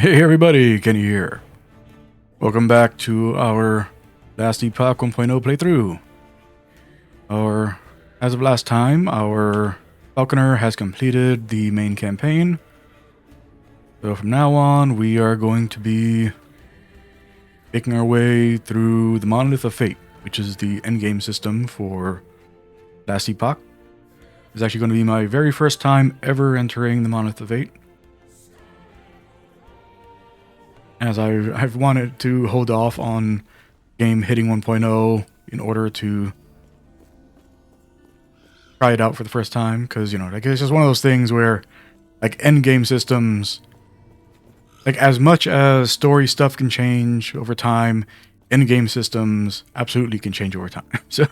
Hey everybody, Kenny here. Welcome back to our last Epoch 1.0 playthrough. As of last time, our Falconer has completed the main campaign. So from now on, we are going to be making our way through the Monolith of Fate, which is the endgame system for last Epoch. It's actually going to be my very first time ever entering the Monolith of Fate, as I've wanted to hold off on game hitting 1.0 in order to try it out for the first time, because, like, it's just one of those things where, like, end game systems, like, as much as story stuff can change over time, end game systems absolutely can change over time. So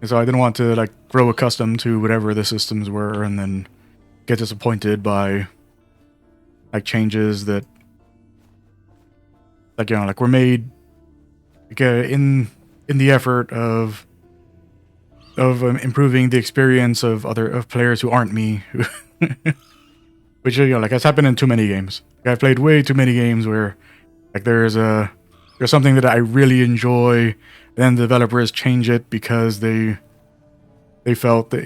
I didn't want to, like, grow accustomed to whatever the systems were and then get disappointed by, like, changes that, like, like, were made, like, in the effort of improving the experience of players who aren't me, which, like, has happened in too many games. Like, I've played way too many games where, like, there's something that I really enjoy, then the developers change it because they felt that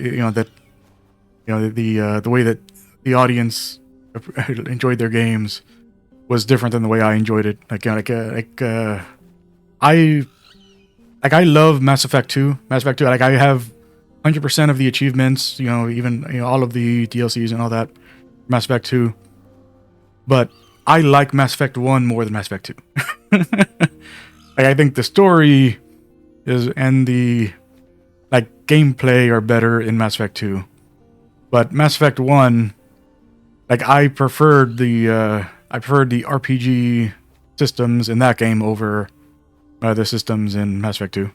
the way that the audience enjoyed their games was different than the way I enjoyed it. I love Mass Effect 2. Mass Effect 2, like, I have 100% of the achievements, even all of the DLCs and all that, Mass Effect 2. But I like Mass Effect 1 more than Mass Effect 2. Like, I think the story and the, like, gameplay are better in Mass Effect 2. But Mass Effect 1, like, I preferred the RPG systems in that game over the systems in Mass Effect 2.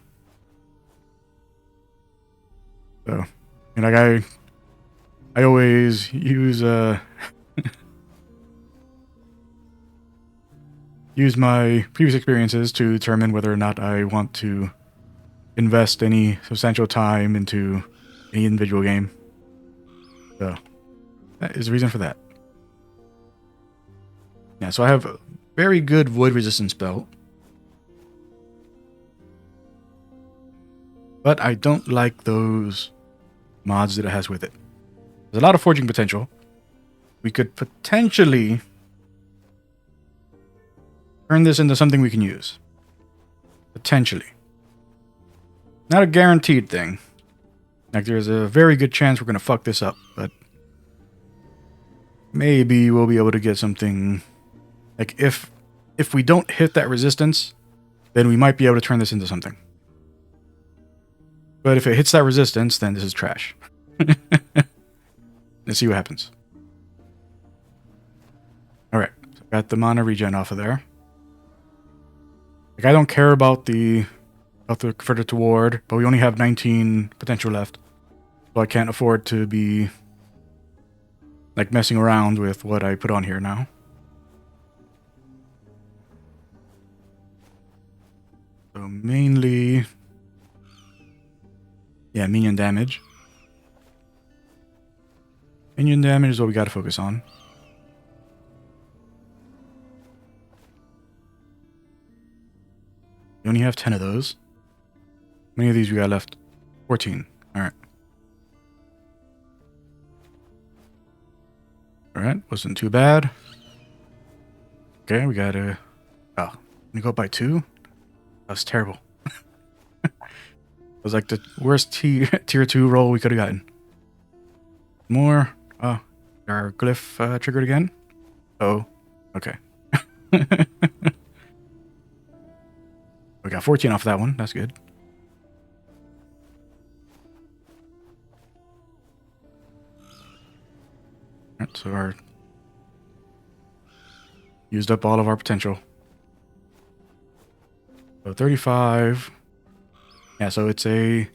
So, like, I always use use my previous experiences to determine whether or not I want to invest any substantial time into any individual game. So that is the reason for that. Yeah, so I have a very good void resistance belt, but I don't like those mods that it has with it. There's a lot of forging potential. We could potentially turn this into something we can use. Potentially. Not a guaranteed thing. Like, there's a very good chance we're going to fuck this up, but maybe we'll be able to get something. Like, if we don't hit that resistance, then we might be able to turn this into something. But if it hits that resistance, then this is trash. Let's see what happens. Alright, so got the mana regen off of there. Like, I don't care about the converter to ward, but we only have 19 potential left. So I can't afford to be, like, messing around with what I put on here now. So mainly, yeah, minion damage. Minion damage is what we gotta focus on. We only have 10 of those. How many of these we got left? 14. Alright. Alright, wasn't too bad. Okay, we gotta... Oh, we go up by 2? That was terrible. It was like the worst tier 2 roll we could have gotten. More. Oh, our glyph triggered again? Oh, okay. We got 14 off that one. That's good. Alright, so our... used up all of our potential. So 35. Yeah, so it's a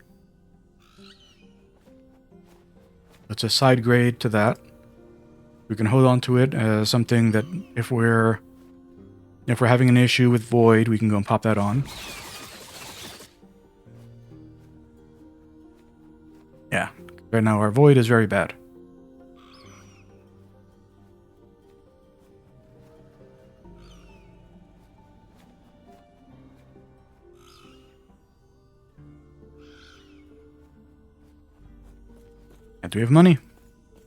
side grade to that. We can hold on to it as something that if we're having an issue with void, we can go and pop that on. Yeah, right now our void is very bad. Do we have money?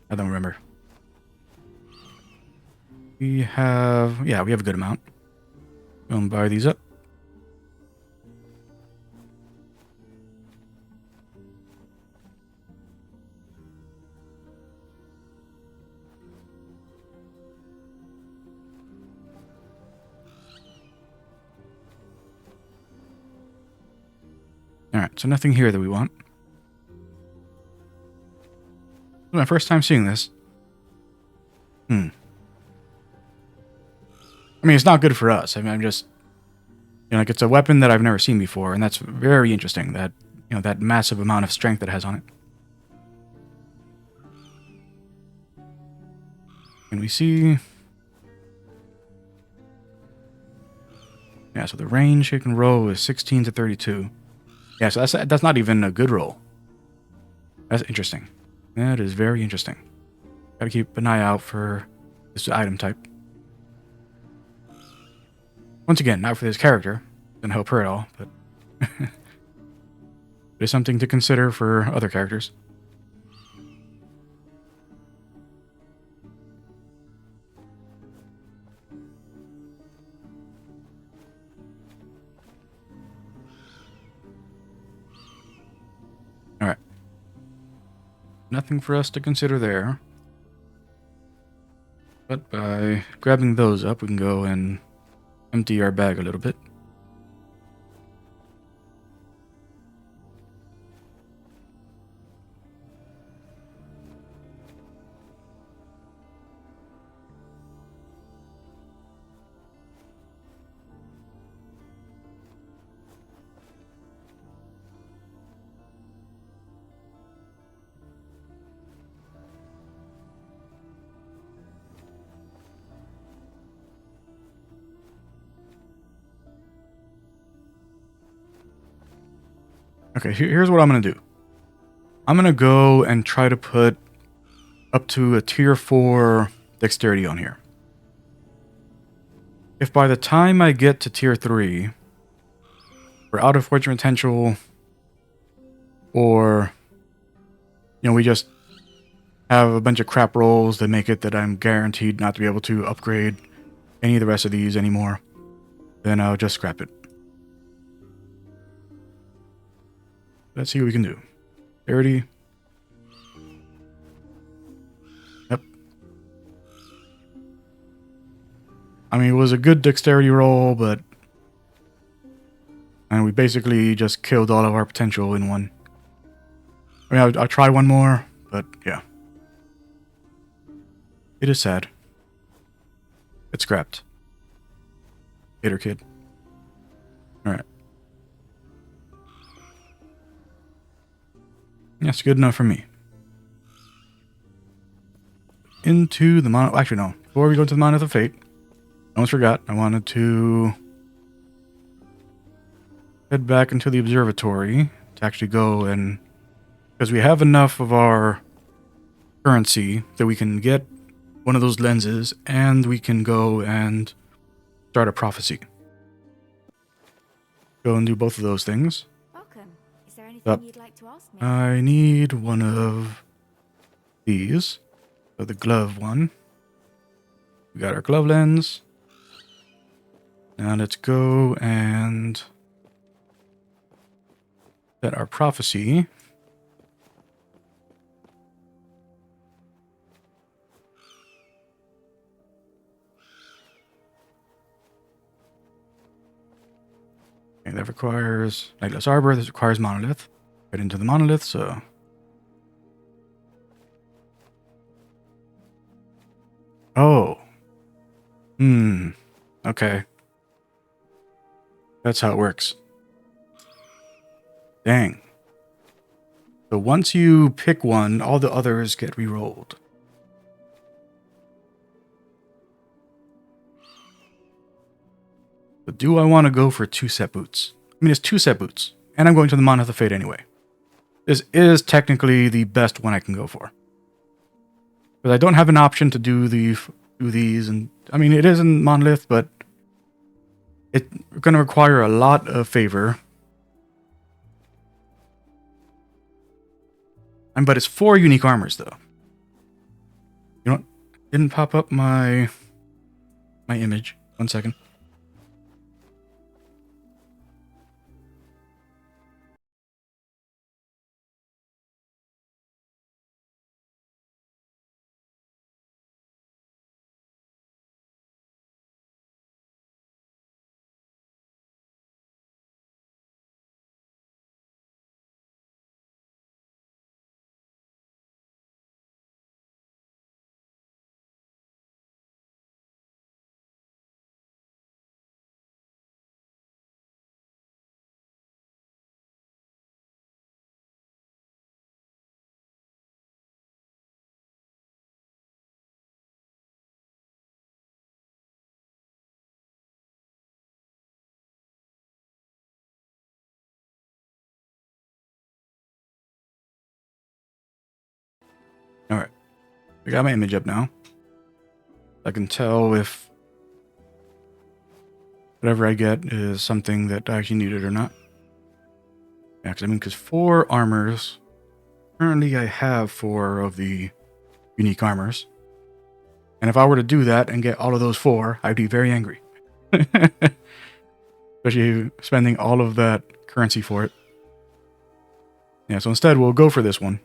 I don't remember. We have... Yeah, we have a good amount. Go and buy these up. Alright, so nothing here that we want. This is my first time seeing this. I mean, it's not good for us. I mean, I'm just... You know, like, it's a weapon that I've never seen before, and that's very interesting, that, you know, that massive amount of strength it has on it. Can we see... Yeah, so the range it can roll is 16 to 32. Yeah, so that's not even a good roll. That's interesting. That is very interesting. Gotta keep an eye out for this item type. Once again, not for this character. Doesn't help her at all, but... There's something to consider for other characters. Alright. Nothing for us to consider there. But by grabbing those up, we can go and empty our bag a little bit. Okay, here's what I'm going to do. I'm going to go and try to put up to a tier 4 dexterity on here. If by the time I get to tier 3, we're out of fortune potential, or, you know, we just have a bunch of crap rolls that make it that I'm guaranteed not to be able to upgrade any of the rest of these anymore, then I'll just scrap it. Let's see what we can do. 30. Yep. I mean, it was a good dexterity roll, but... And we basically just killed all of our potential in one. I mean, I'll try one more, but yeah. It is sad. It's scrapped. Later, kid. Alright. That's good enough for me. Into the mono... Actually, no. Before we go to the Monolith of Fate, I almost forgot. I wanted to head back into the observatory to actually go and... Because we have enough of our currency that we can get one of those lenses, and we can go and start a prophecy. Go and do both of those things. Welcome. Is there anything you'd like to ask me? I need one of these. So the glove one. We got our glove lens. Now let's go and set our prophecy. Okay, that requires Legless Arbor. This requires Monolith. Right into the Monolith, so... Oh. Okay. That's how it works. Dang. So once you pick one, all the others get re-rolled. But do I want to go for 2 set boots? I mean, it's 2 set boots. And I'm going to the Monolith of Fate anyway. This is technically the best one I can go for. Because I don't have an option to do these, and I mean, it is in Monolith, but it's going to require a lot of favor. I But it's 4 unique armors, though. You know what? Didn't pop up my image. 1 second. Alright. I got my image up now. I can tell if whatever I get is something that I actually needed or not. Yeah, because 4 armors. Currently, I have 4 of the unique armors. And if I were to do that and get all of those 4, I'd be very angry. Especially spending all of that currency for it. Yeah, so instead, we'll go for this one.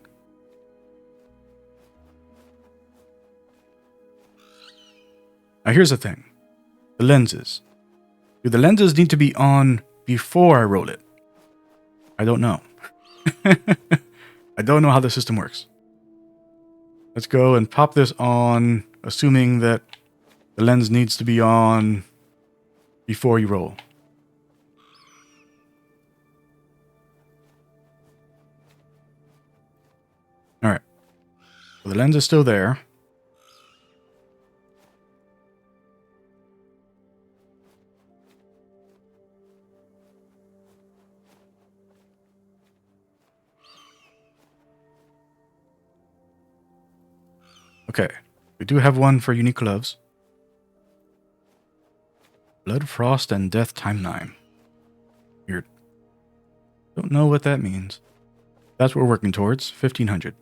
Now, here's the thing. The lenses. Do the lenses need to be on before I roll it? I don't know. I don't know how the system works. Let's go and pop this on, assuming that the lens needs to be on before you roll. Alright. So the lens is still there. Okay, we do have one for unique gloves. Blood, Frost, and Death Timeline. Weird. Don't know what that means. That's what we're working towards. 1500.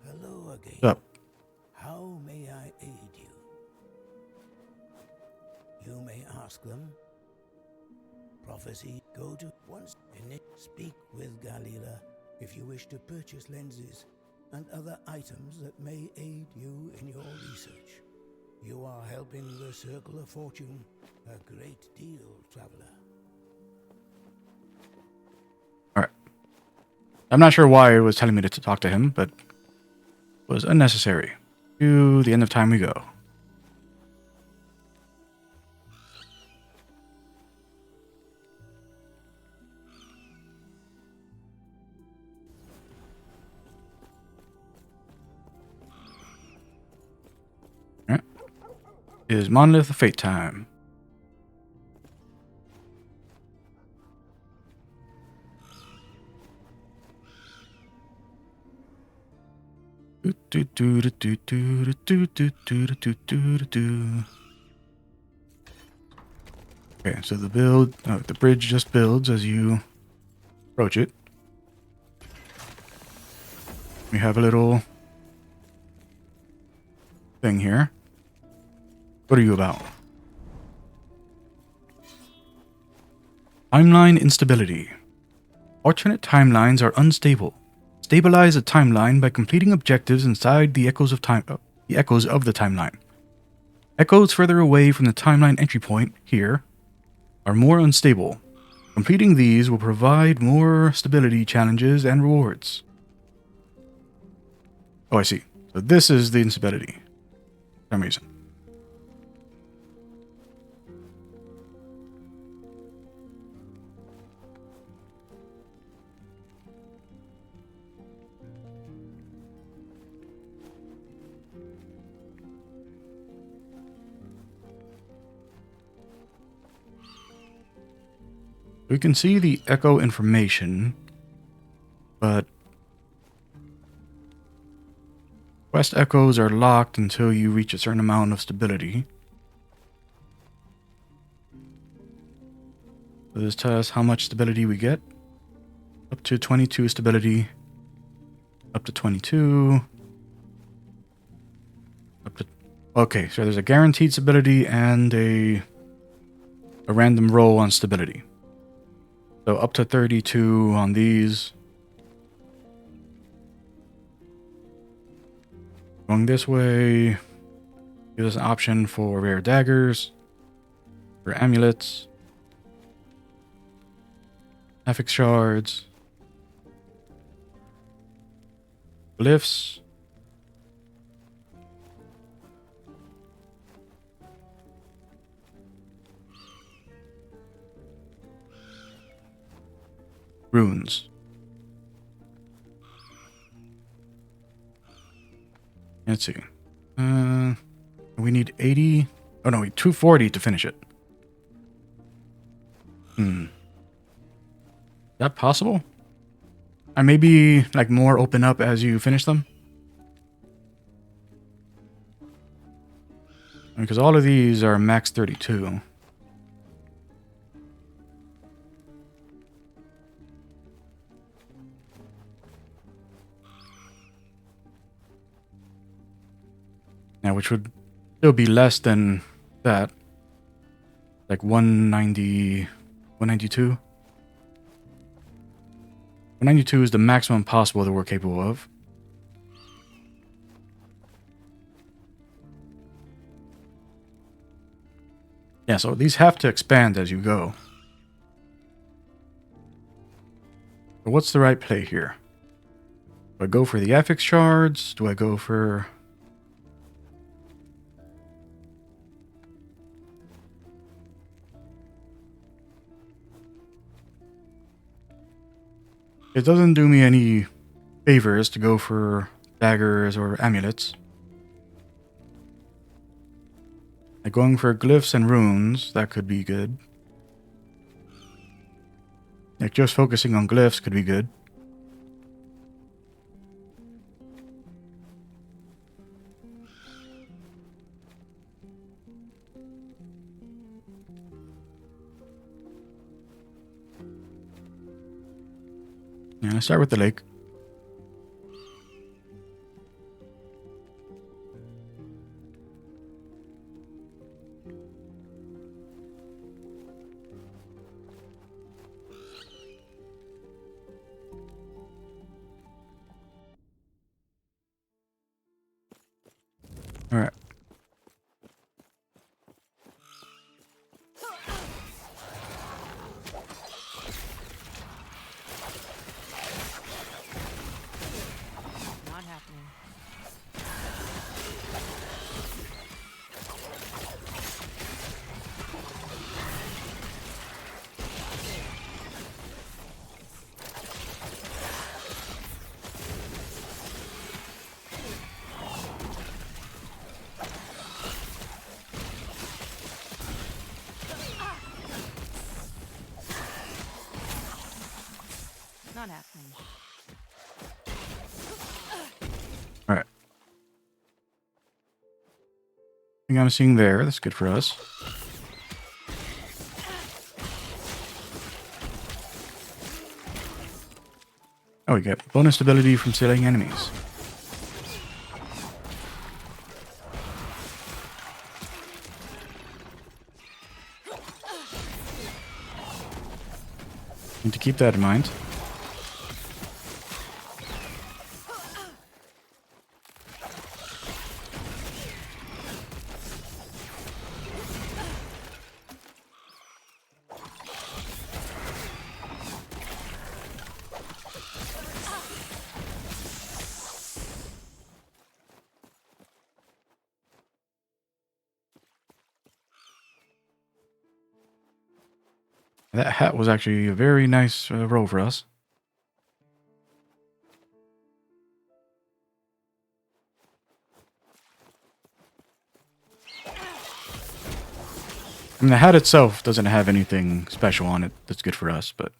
Hello again. What's up? How may I aid you? You may ask them. Prophecy, go to once in it. Speak with Galila if you wish to purchase lenses and other items that may aid you in your research. You are helping the Circle of Fortune a great deal, traveler. Alright. I'm not sure why it was telling me to talk to him, but it was unnecessary. To the end of time we go. Alright. Is Monolith of Fate time. Okay, so the bridge just builds as you approach it. We have a little thing here. What are you about? Timeline instability. Alternate timelines are unstable. Stabilize a timeline by completing objectives inside the echoes of the timeline. Echoes further away from the timeline entry point here are more unstable. Completing these will provide more stability challenges and rewards. Oh, I see. So this is the instability. For some reason. We can see the echo information, but quest echoes are locked until you reach a certain amount of stability. So this tells us how much stability we get. Up to 22 stability. Up to 22. Up to... Okay, so there's a guaranteed stability and a random roll on stability. So up to 32 on these. Going this way gives us an option for rare daggers, for amulets, affix shards, glyphs, runes. Let's see. We need 80. Oh no, we need 240 to finish it. Is that possible? And maybe like more open up as you finish them? Because all of these are max 32. Now, which would still be less than that. Like 190, 192. 192 is the maximum possible that we're capable of. Yeah, so these have to expand as you go. But what's the right play here? Do I go for the affix shards? Do I go for... It doesn't do me any favors to go for daggers or amulets. Like going for glyphs and runes, that could be good. Like just focusing on glyphs could be good. Yeah, let's start with the lake. All right. Not happening. Not happening. All right. I think I'm seeing there. That's good for us. Oh, we get bonus ability from slaying enemies. Need to keep that in mind. That hat was actually a very nice roll for us. I mean, the hat itself doesn't have anything special on it that's good for us, but...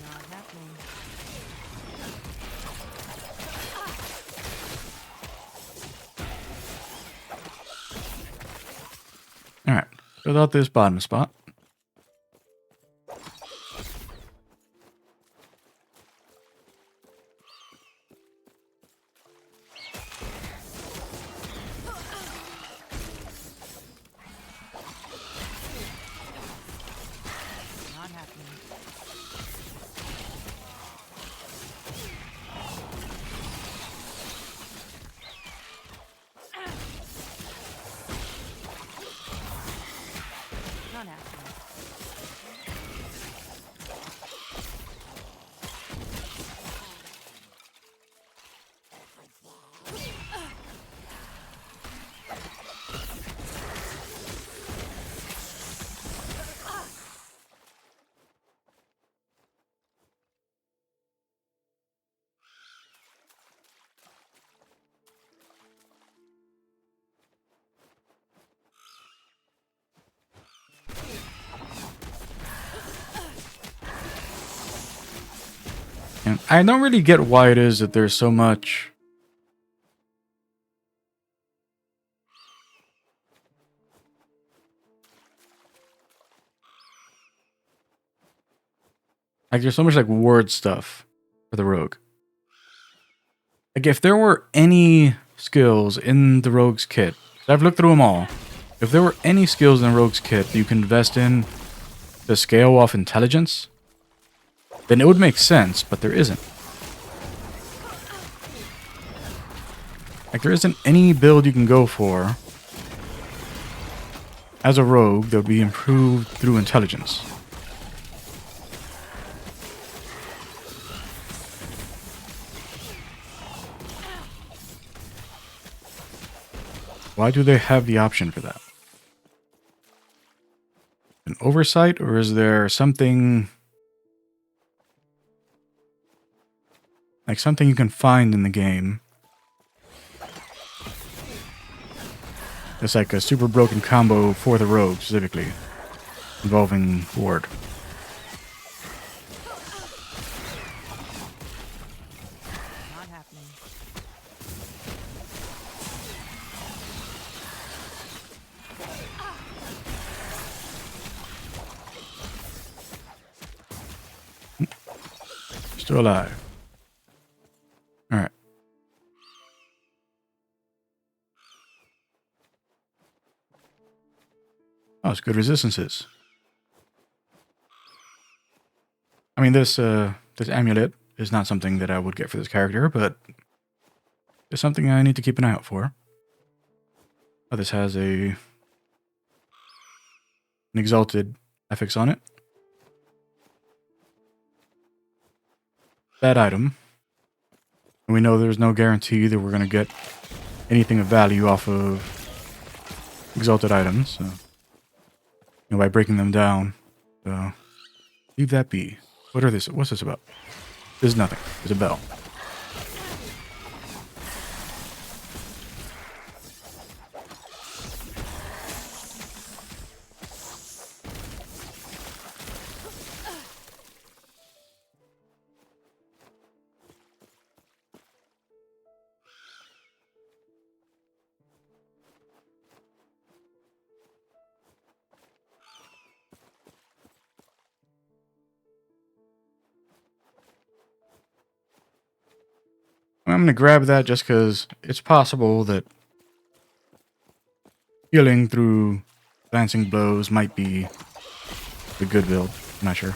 Not happening. Fill out this bottom spot. Not happening. Not happening. And I don't really get why it is that there's so much. Like, there's so much, like, word stuff for the rogue. Like, if there were any skills in the rogue's kit, 'cause I've looked through them all. If there were any skills in the rogue's kit that you can invest in to scale off intelligence, then it would make sense, but there isn't. Like, there isn't any build you can go for as a rogue that would be improved through intelligence. Why do they have the option for that? An oversight, or is there something like something you can find in the game? It's like a super broken combo for the rogue specifically, involving ward. Not happening. Still alive. Alright. Oh, it's good resistances. I mean, this amulet is not something that I would get for this character, but it's something I need to keep an eye out for. Oh, this has an exalted affix on it. Bad item. And we know there's no guarantee that we're going to get anything of value off of exalted items. So, by breaking them down. So, leave that be. What's this about? This is nothing. There's a bell. I'm going to grab that just because it's possible that healing through glancing blows might be a good build. I'm not sure.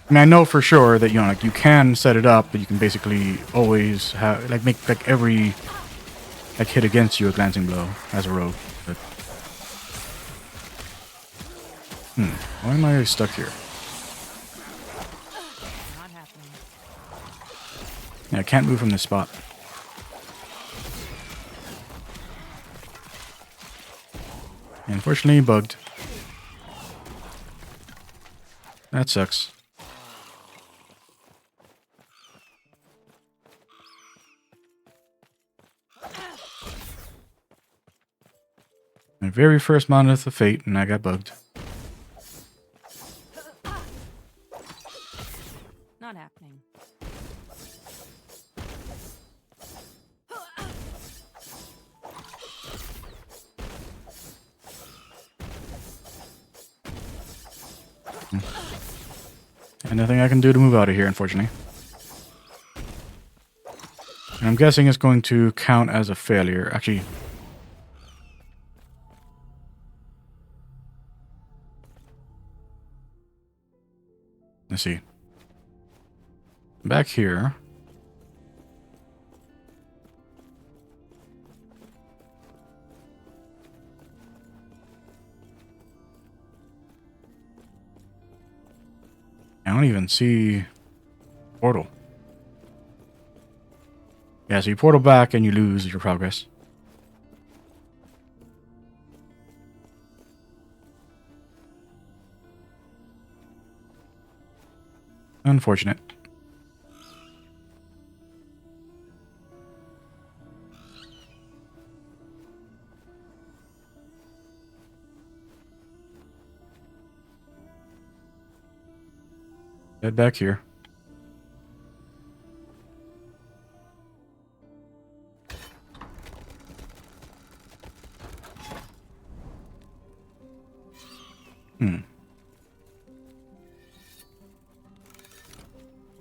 And I know for sure that, like, you can set it up, but you can basically always have, like, make, like, every, like, hit against you a glancing blow as a rogue. But why am I stuck here? Not happening. Yeah, I can't move from this spot. Unfortunately, bugged. That sucks. My very first Monolith of Fate, and I got bugged. Not happening. And nothing I can do to move out of here, unfortunately. And I'm guessing it's going to count as a failure. Actually, let's see. Back here. I don't even see portal. Yeah, so you portal back and you lose your progress. Unfortunate. Head back here.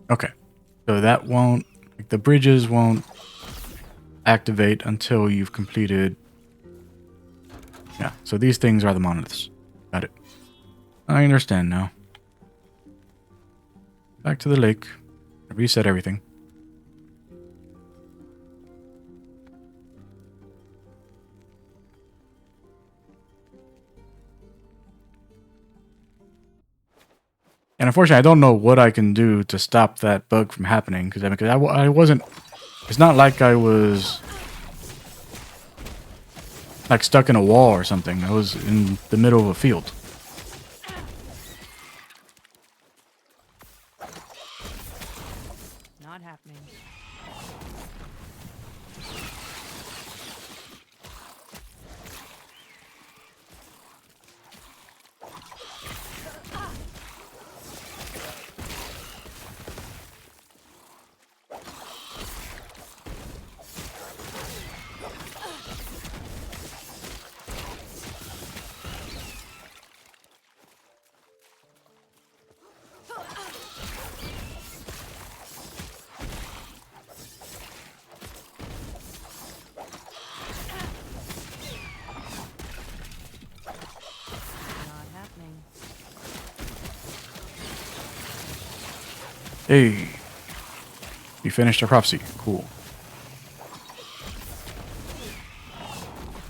Okay. So that won't... Like, the bridges won't activate until you've completed... Yeah, so these things are the monoliths. Got it. I understand now. Back to the lake. Reset everything. And unfortunately, I don't know what I can do to stop that bug from happening. Because I wasn't... It's not like I was... like stuck in a wall or something. I was in the middle of a field. Not happening. Not happening. Hey. You finished our prophecy. Cool.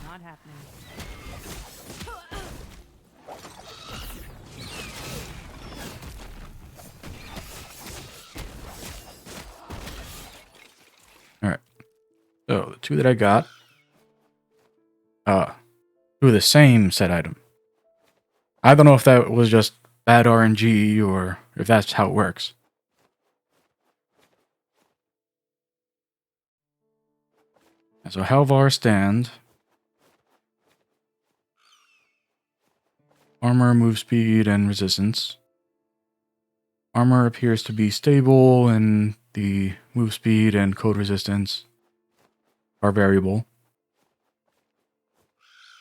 Not happening. Alright. So, the two that I got. Two of the same set item. I don't know if that was just bad RNG or if that's how it works. So Halvar stand. Armor, move speed, and resistance. Armor appears to be stable, and the move speed and code resistance are variable.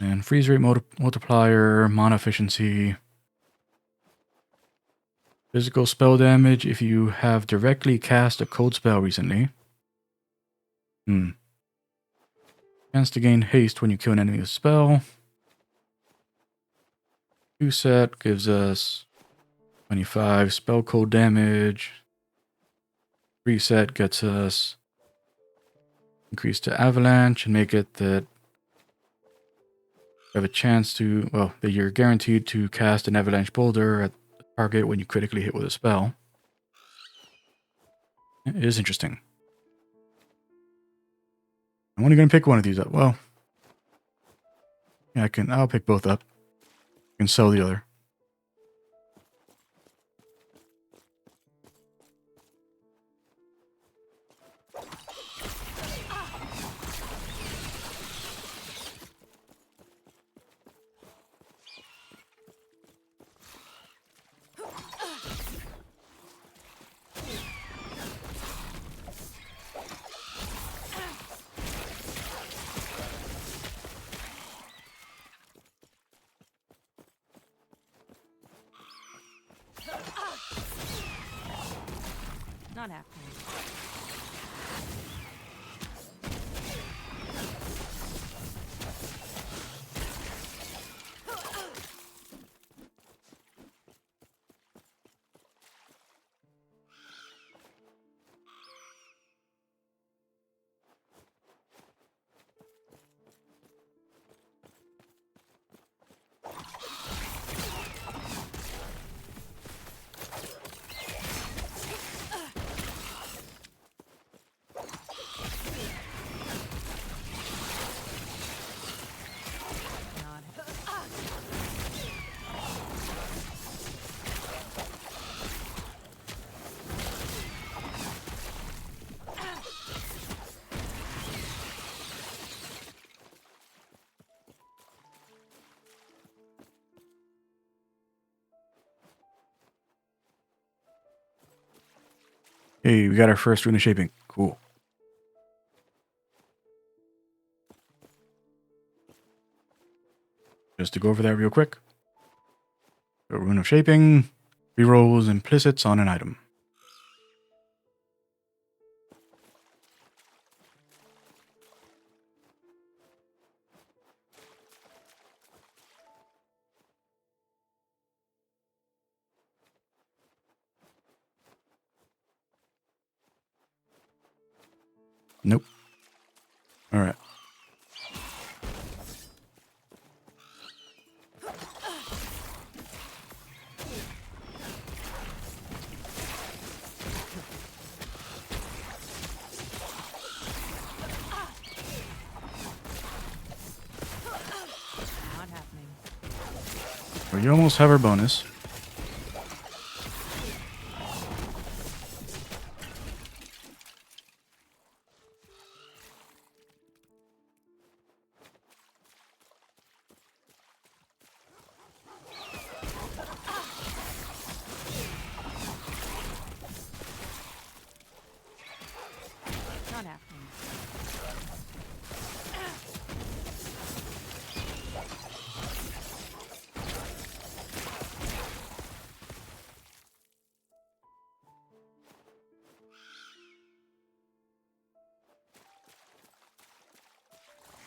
And freeze rate multiplier, mana efficiency. Physical spell damage if you have directly cast a code spell recently. Chance to gain haste when you kill an enemy with a spell. 2 set gives us 25 spell code damage. 3 set gets us increase to avalanche and make it that you have a chance to, well, that you're guaranteed to cast an avalanche boulder at the target when you critically hit with a spell. It is interesting. I'm only going to pick one of these up. Well, yeah, I'll pick both up. I can sell the other. Not happening. Not Hey, we got our first rune of shaping. Cool. Just to go over that real quick. A rune of shaping rerolls implicits on an item. Nope. All right. not happening. We almost have our bonus. Not happening.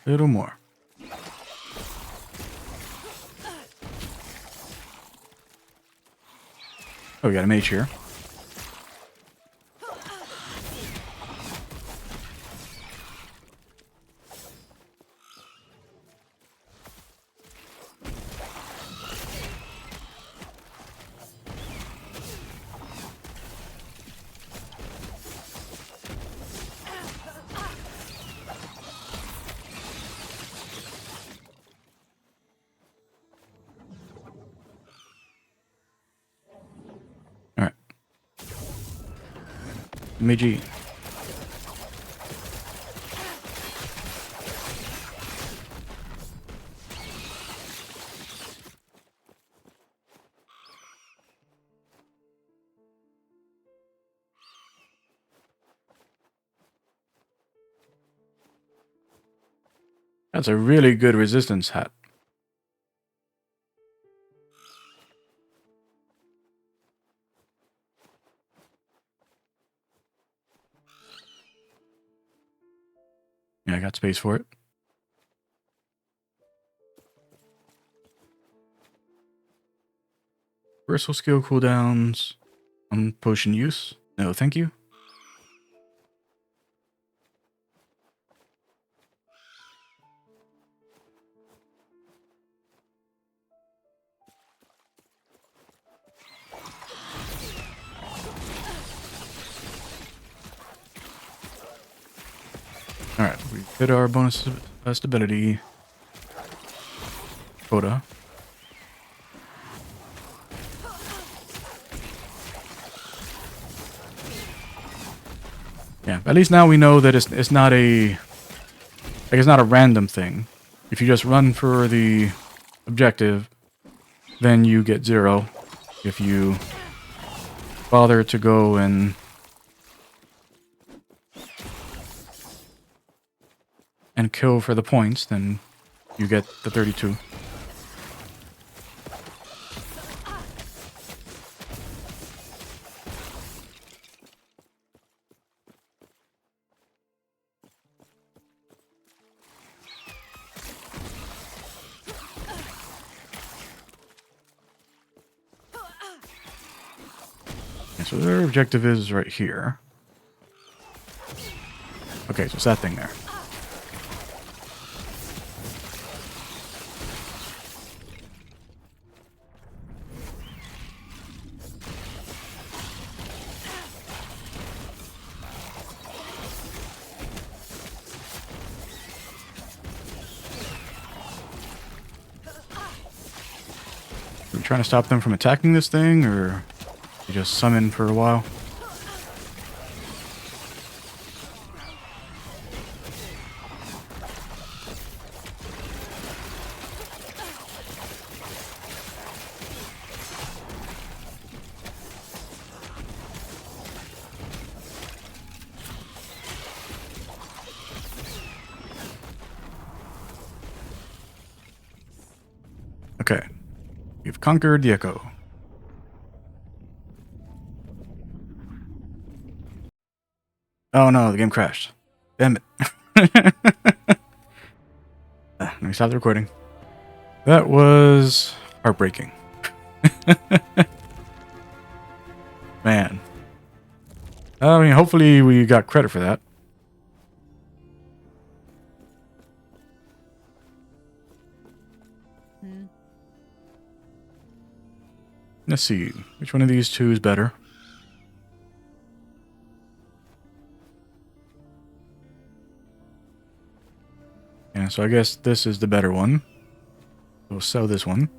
A little more. Oh, we got a mage here. All right. Mage. That's a really good resistance hat. Yeah, I got space for it. Versal skill cooldowns. On potion use. No, thank you. Alright, we hit our bonus stability quota. Yeah, at least now we know that it's not a it's not a random thing. If you just run for the objective, then you get 0. If you bother to go and kill for the points, then you get the 32. So their objective is right here. Okay, so it's that thing there. Are we trying to stop them from attacking this thing, or you just summon for a while? Okay. We've conquered the Echo. Oh no, the game crashed. Damn it. Let me stop the recording. That was heartbreaking. Man. I mean, hopefully we got credit for that. Let's see. Which one of these two is better? Yeah, so I guess this is the better one. We'll sell this one.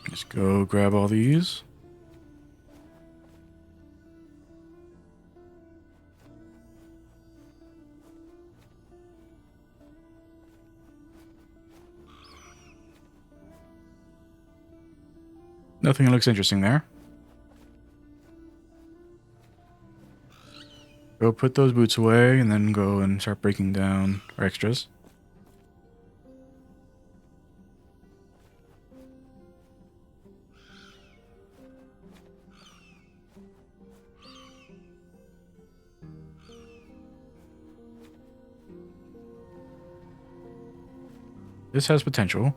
Just go grab all these. Nothing looks interesting there. Go put those boots away and then go and start breaking down our extras. This has potential.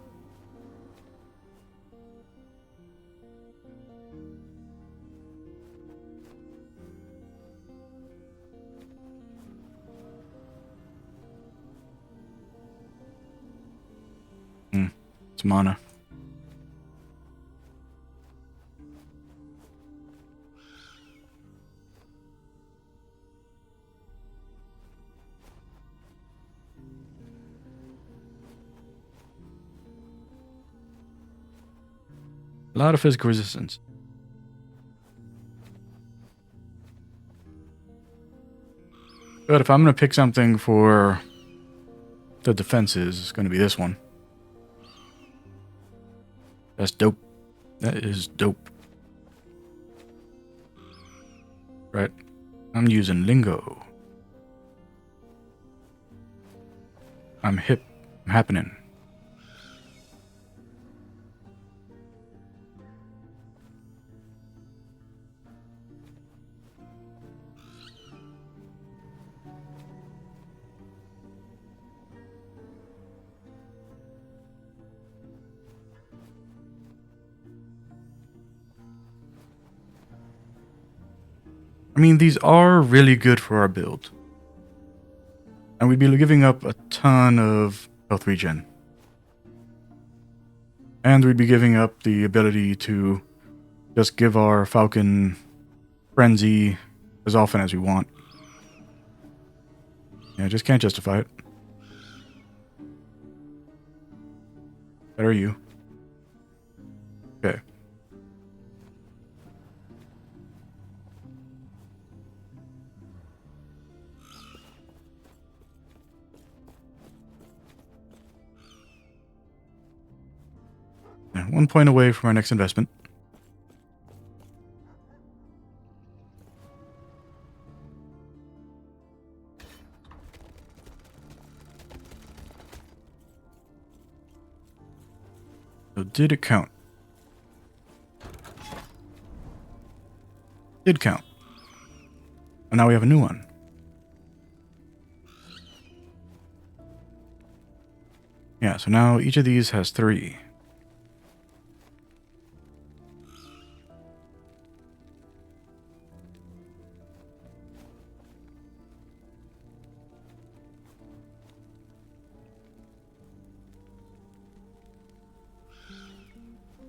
It's mana. A lot of physical resistance. But if I'm going to pick something for the defenses, it's going to be this one. That's dope. That is dope. Right. I'm using lingo. I'm hip. I'm happening. I mean, these are really good for our build. And we'd be giving up a ton of health regen. And we'd be giving up the ability to just give our Falcon frenzy as often as we want. Yeah, I just can't justify it. That are you. Okay. Yeah, 1 point away from our next investment. So did it count? Did count. And now we have a new one. Yeah, so now each of these has 3.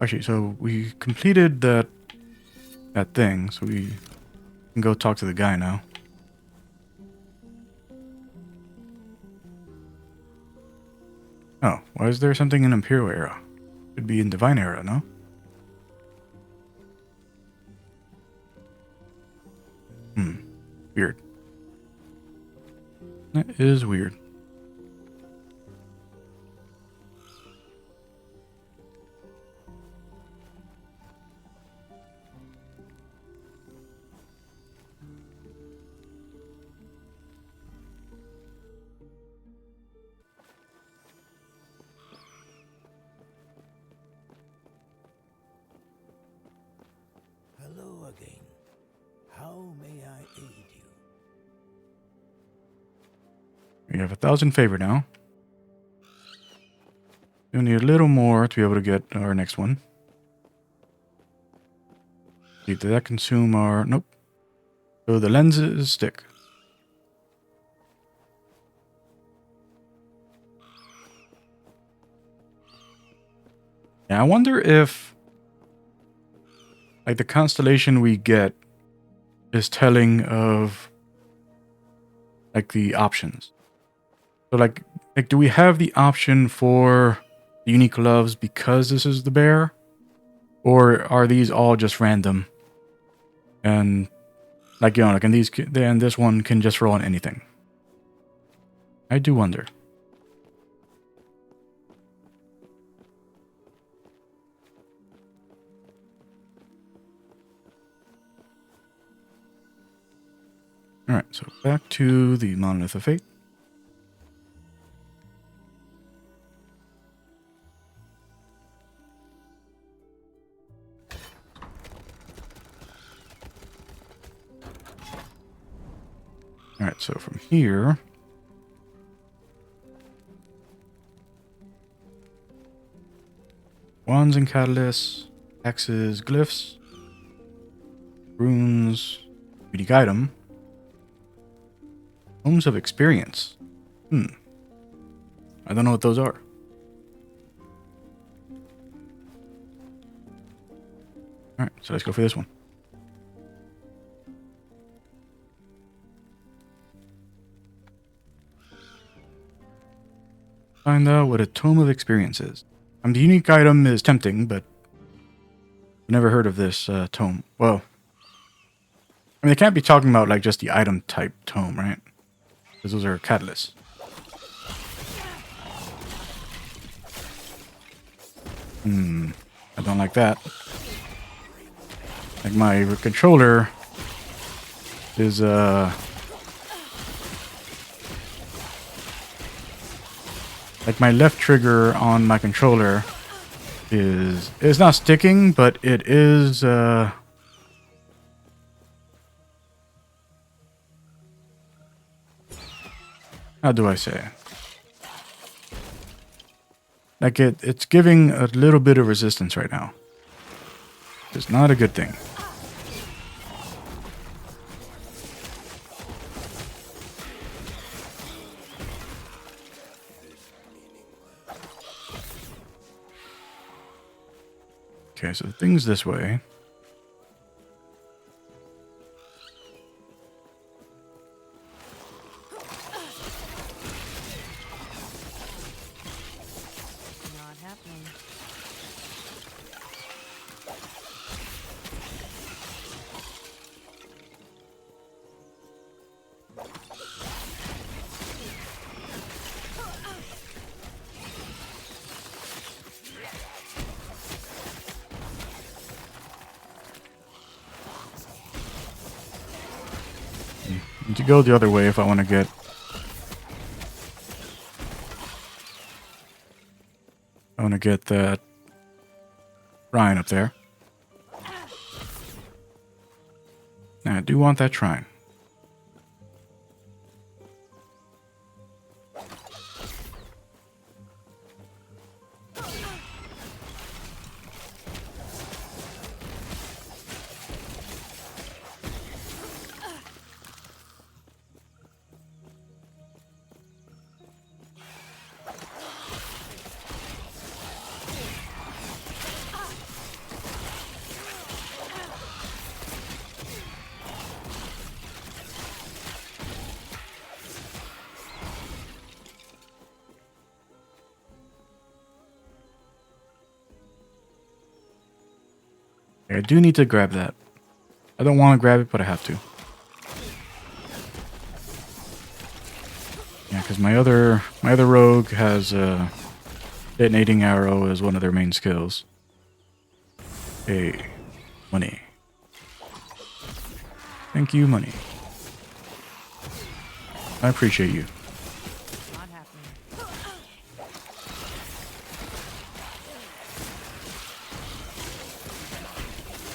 Actually, so we completed that thing, so we can go talk to the guy now. Oh, why is there something in Imperial Era? Could be in Divine Era, no? Weird. That is weird. Hello again. How may I aid you? We have 1,000 favor now. We need a little more to be able to get our next one. Did that consume our... Nope. So the lenses stick. Yeah, I wonder if... like the constellation we get is telling of... like the options. So like do we have the option for the unique gloves because this is the bear? Or are these all just random? And like, you know, like, and these, and this one can just roll on anything. I do wonder. All right, so back to the Monolith of Fate. All right, so from here, wands and catalysts, axes, glyphs, runes, unique item, homes of experience. I don't know what those are. All right, so let's go for this one. Find out what a tome of experience is. The unique item is tempting, but I've never heard of this tome. Well, I mean, they can't be talking about like just the item type tome, right? Because those are catalysts. I don't like that. Like my controller is like my left trigger on my controller is not sticking, but it is how do I say? Like it's giving a little bit of resistance right now. It's not a good thing. Okay, so the thing's this way. Not happening. Need to go the other way if I want to get... that shrine up there. Now, I do want that shrine. I do need to grab that. I don't want to grab it, but I have to. Yeah, because my other rogue has detonating arrow as one of their main skills. Hey, money. Thank you, money. I appreciate you. Not happening.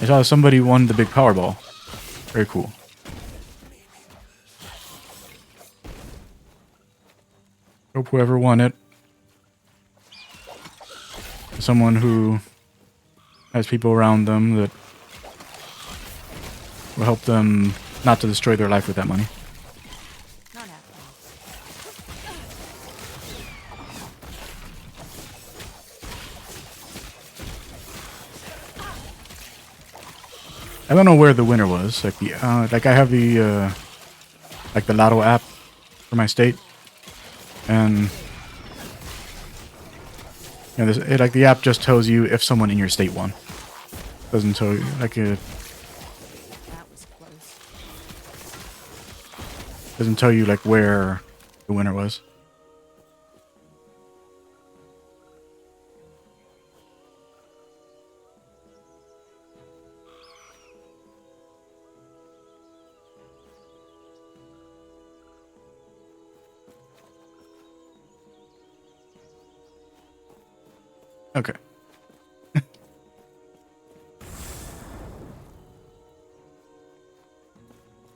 I saw somebody won the big Powerball. Very cool. Hope whoever won it, someone who has people around them that will help them not to destroy their life with that money. Not happening. I don't know where the winner was. Like the like I have the like the Lotto app for my state, and you know, like the app just tells you if someone in your state won. Doesn't tell you like That was close. doesn't tell you like where the winner was. Okay.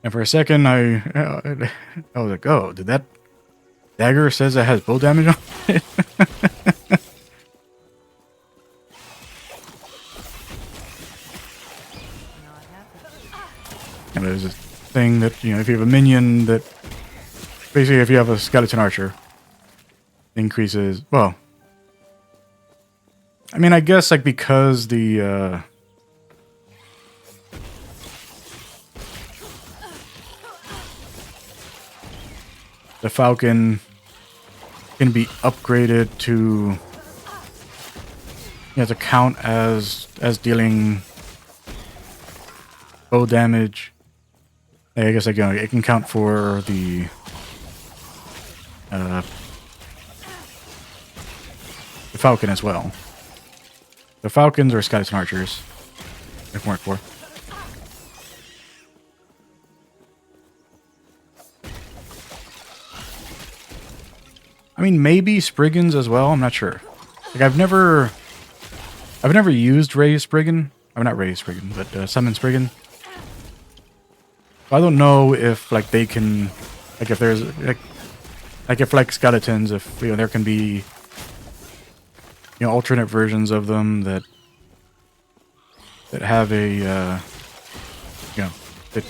And for a second, I was like, "Oh, did that dagger says it has bow damage on it?" Not happening. And there's this thing that, you know, if you have a minion that basically, if you have a skeleton archer, increases. Well, I mean, I guess like because the Falcon can be upgraded to, you know, to count as dealing bow damage. I guess like, you know, it can count for the Falcon as well. The Falcons or skeleton archers, if weren't for. I mean, maybe Spriggans as well. I'm not sure. Like I've never used Raise Spriggan. I'm not Raise Spriggan, but Summon Spriggan. I don't know if like they can, like if there's like if like skeletons, if you know there can be, you know, alternate versions of them that have a you know, that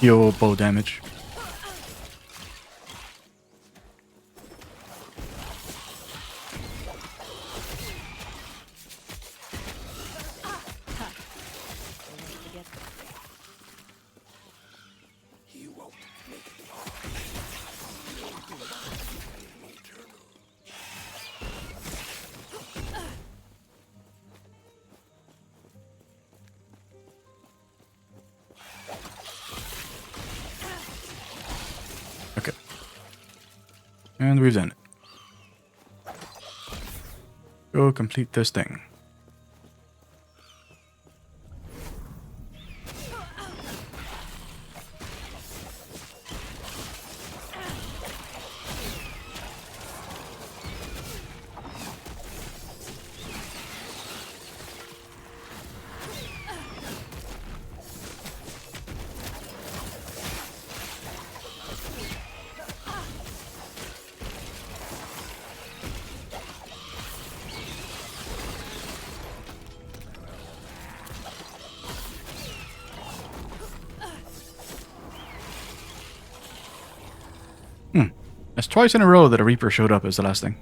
deal bow damage. Okay. And we've done it. Go complete this thing. It's twice in a row that a Reaper showed up as the last thing.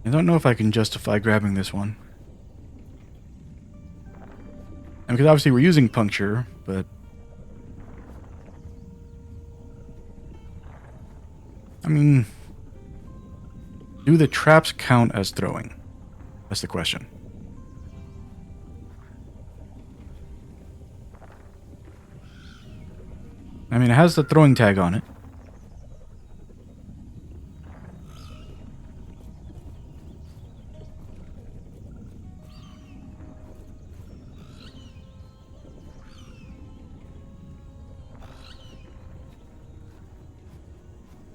I don't know if I can justify grabbing this one. And because obviously we're using puncture, but... I mean... do the traps count as throwing? That's the question. I mean, it has the throwing tag on it.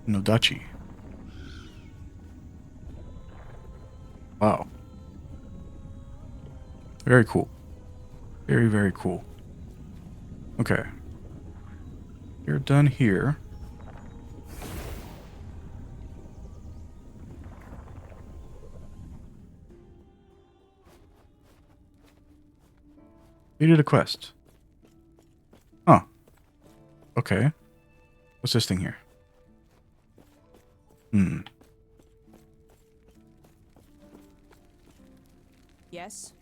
No Dutchie. Wow. Very cool. Very, very cool. Okay. You're done here. You did a quest. Huh. Okay. What's this thing here? Yes?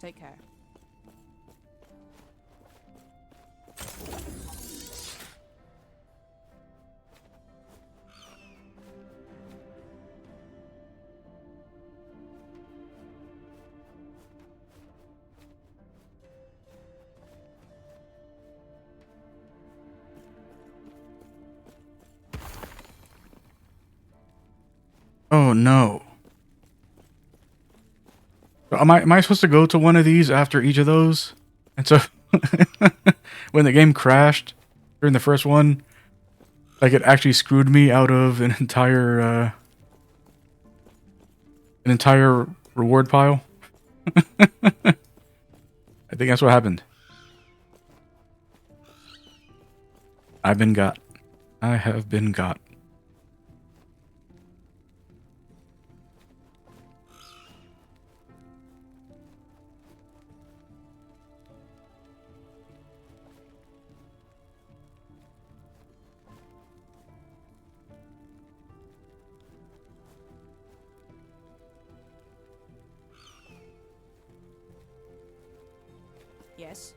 Take care. Oh no. Am I supposed to go to one of these after each of those? And so when the game crashed during the first one, like it actually screwed me out of an entire reward pile. I think that's what happened. I've been got. I have been got. Yes?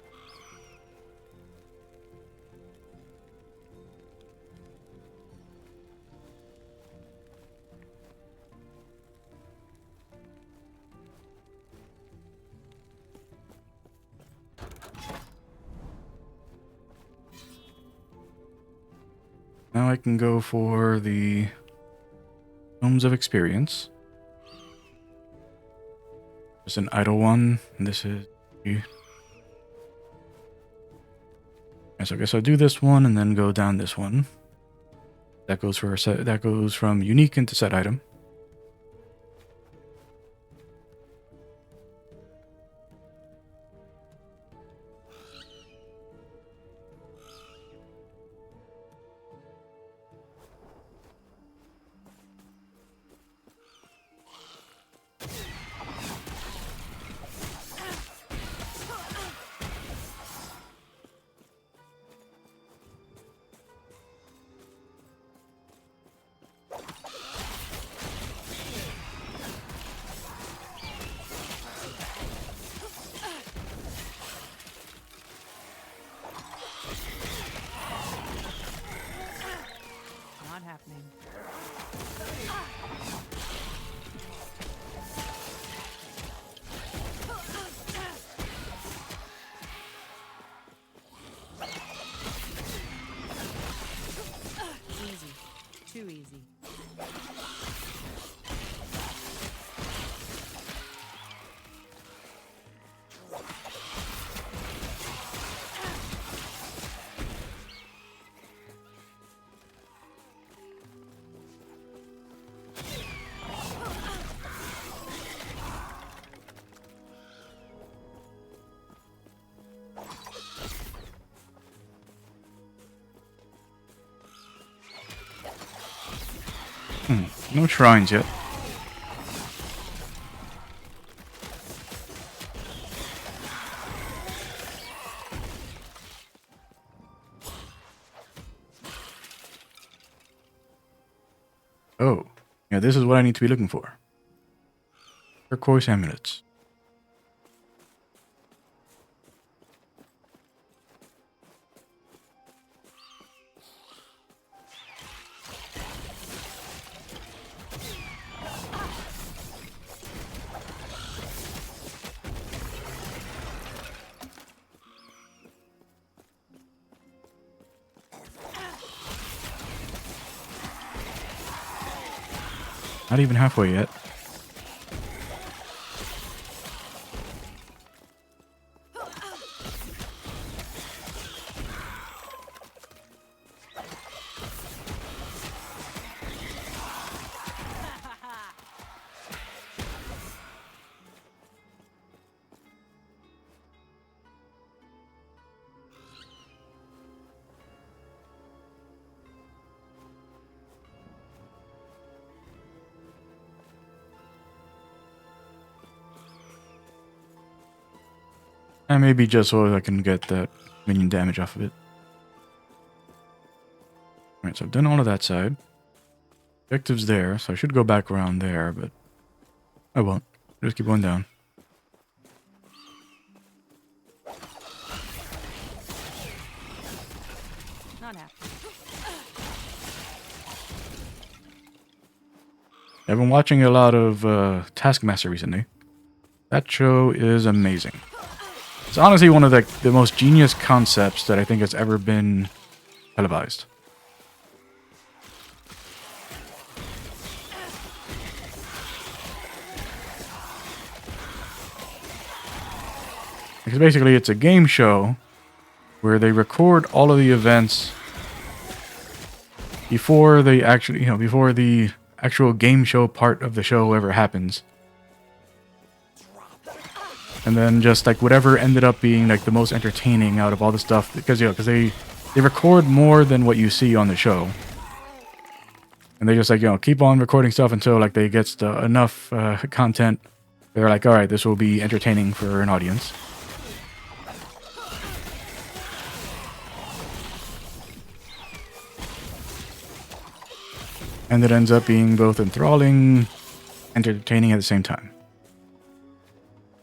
Now I can go for the Homes of Experience. There's an idle one, and this is... And so I guess I'll do this one and then go down this one. That goes for a set. That goes from unique into set item. Not happening. Easy. Too easy. No shrines yet. Oh, yeah, this is what I need to be looking for. Turquoise amulets. Not even halfway yet. And maybe just so I can get that minion damage off of it. Alright, so I've done all of that side. Objective's there, so I should go back around there, but I won't. Just keep going down. Not happening. I've been watching a lot of Taskmaster recently. That show is amazing. It's honestly one of the most genius concepts that I think has ever been televised. Because basically it's a game show where they record all of the events before they actually, before the actual game show part of the show ever happens. And then just like whatever ended up being like the most entertaining out of all the stuff, because they record more than what you see on the show, and they just like keep on recording stuff until like they get enough content. They're like, all right, this will be entertaining for an audience. And it ends up being both enthralling and entertaining at the same time.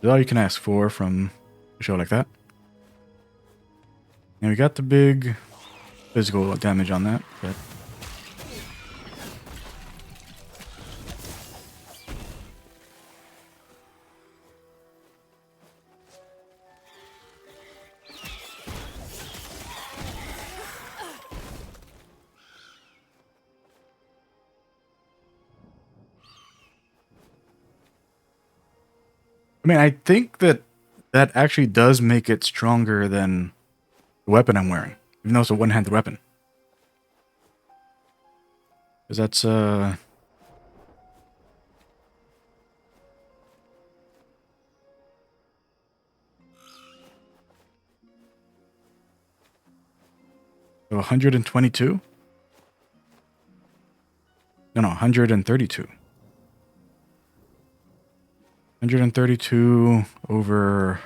That's all you can ask for from a show like that. And we got the big physical damage on that, but I mean, I think that actually does make it stronger than the weapon I'm wearing, even though it's a one-handed weapon. Because that's, 122? No, 132. 132 over...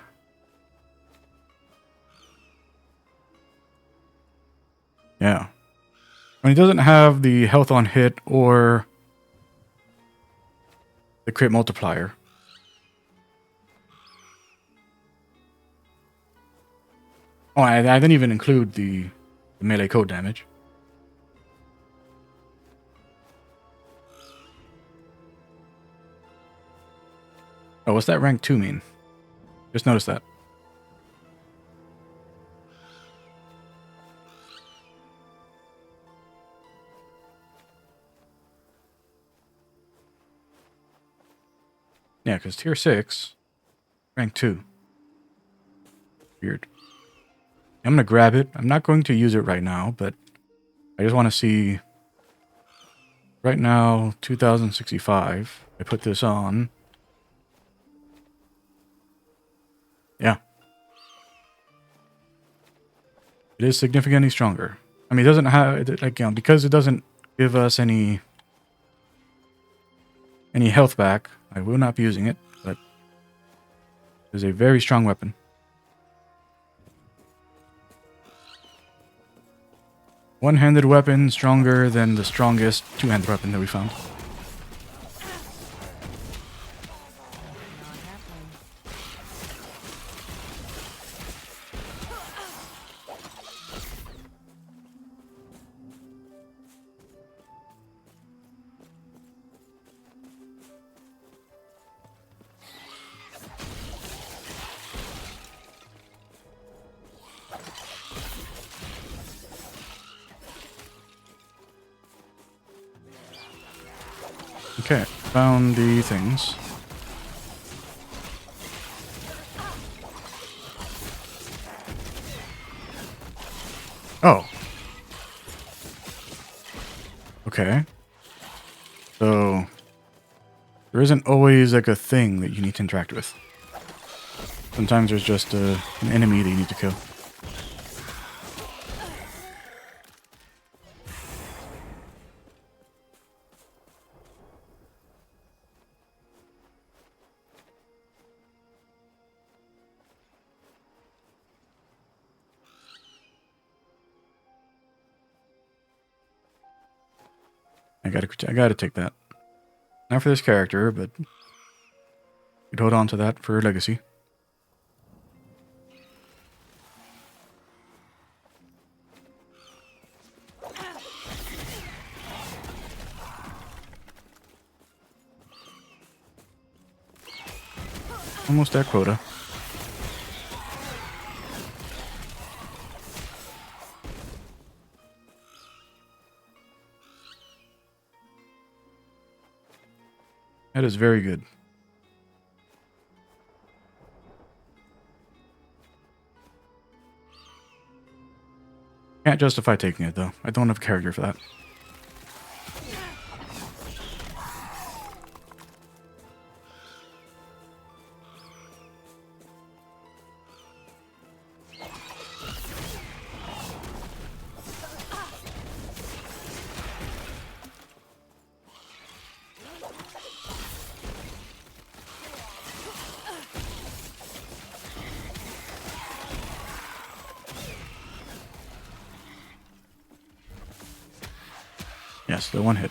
Yeah. I mean, it doesn't have the health on hit or the crit multiplier. Oh, I didn't even include the melee code damage. Oh, what's that rank 2 mean? Just noticed that. Yeah, because tier 6, rank 2. Weird. I'm going to grab it. I'm not going to use it right now, but I just want to see. Right now, 2065. I put this on. Yeah. It is significantly stronger. I mean, it doesn't have, like, because it doesn't give us any any health back. I will not be using it, but it is a very strong weapon. One-handed weapon stronger than the strongest two-handed weapon that we found. Not happening. Okay, found the things. Oh. Okay. So there isn't always like a thing that you need to interact with. Sometimes there's just an enemy that you need to kill. I gotta take that. Not for this character, but you'd hold on to that for legacy. Almost at quota. That is very good. Can't justify taking it though. I don't have character for that. Yes, the one hit.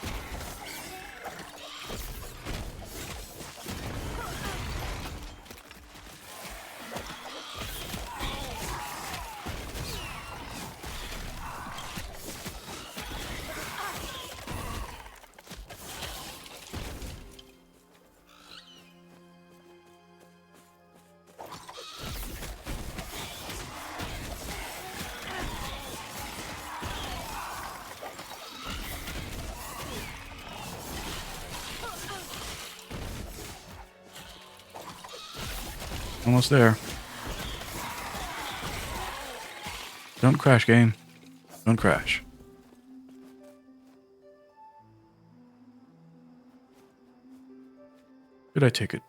Almost there. Don't crash, game. Don't crash. Did I take it?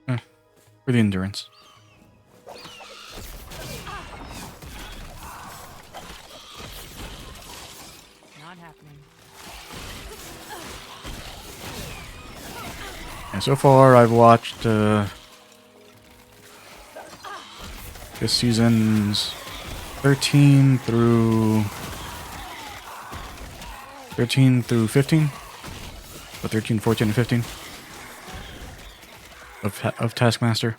For the endurance. Not happening. And so far, I've watched this season's 13 through 15, so 13, 14, and 15 of Taskmaster.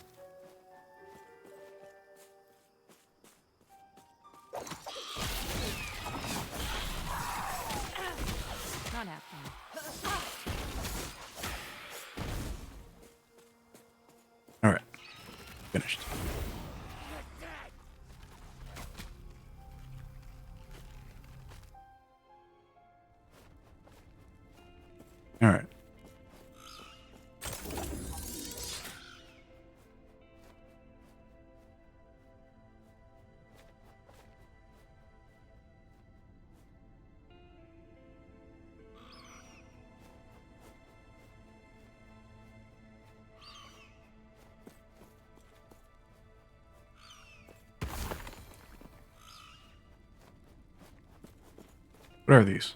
Not happening. All right, finished. All right. What are these?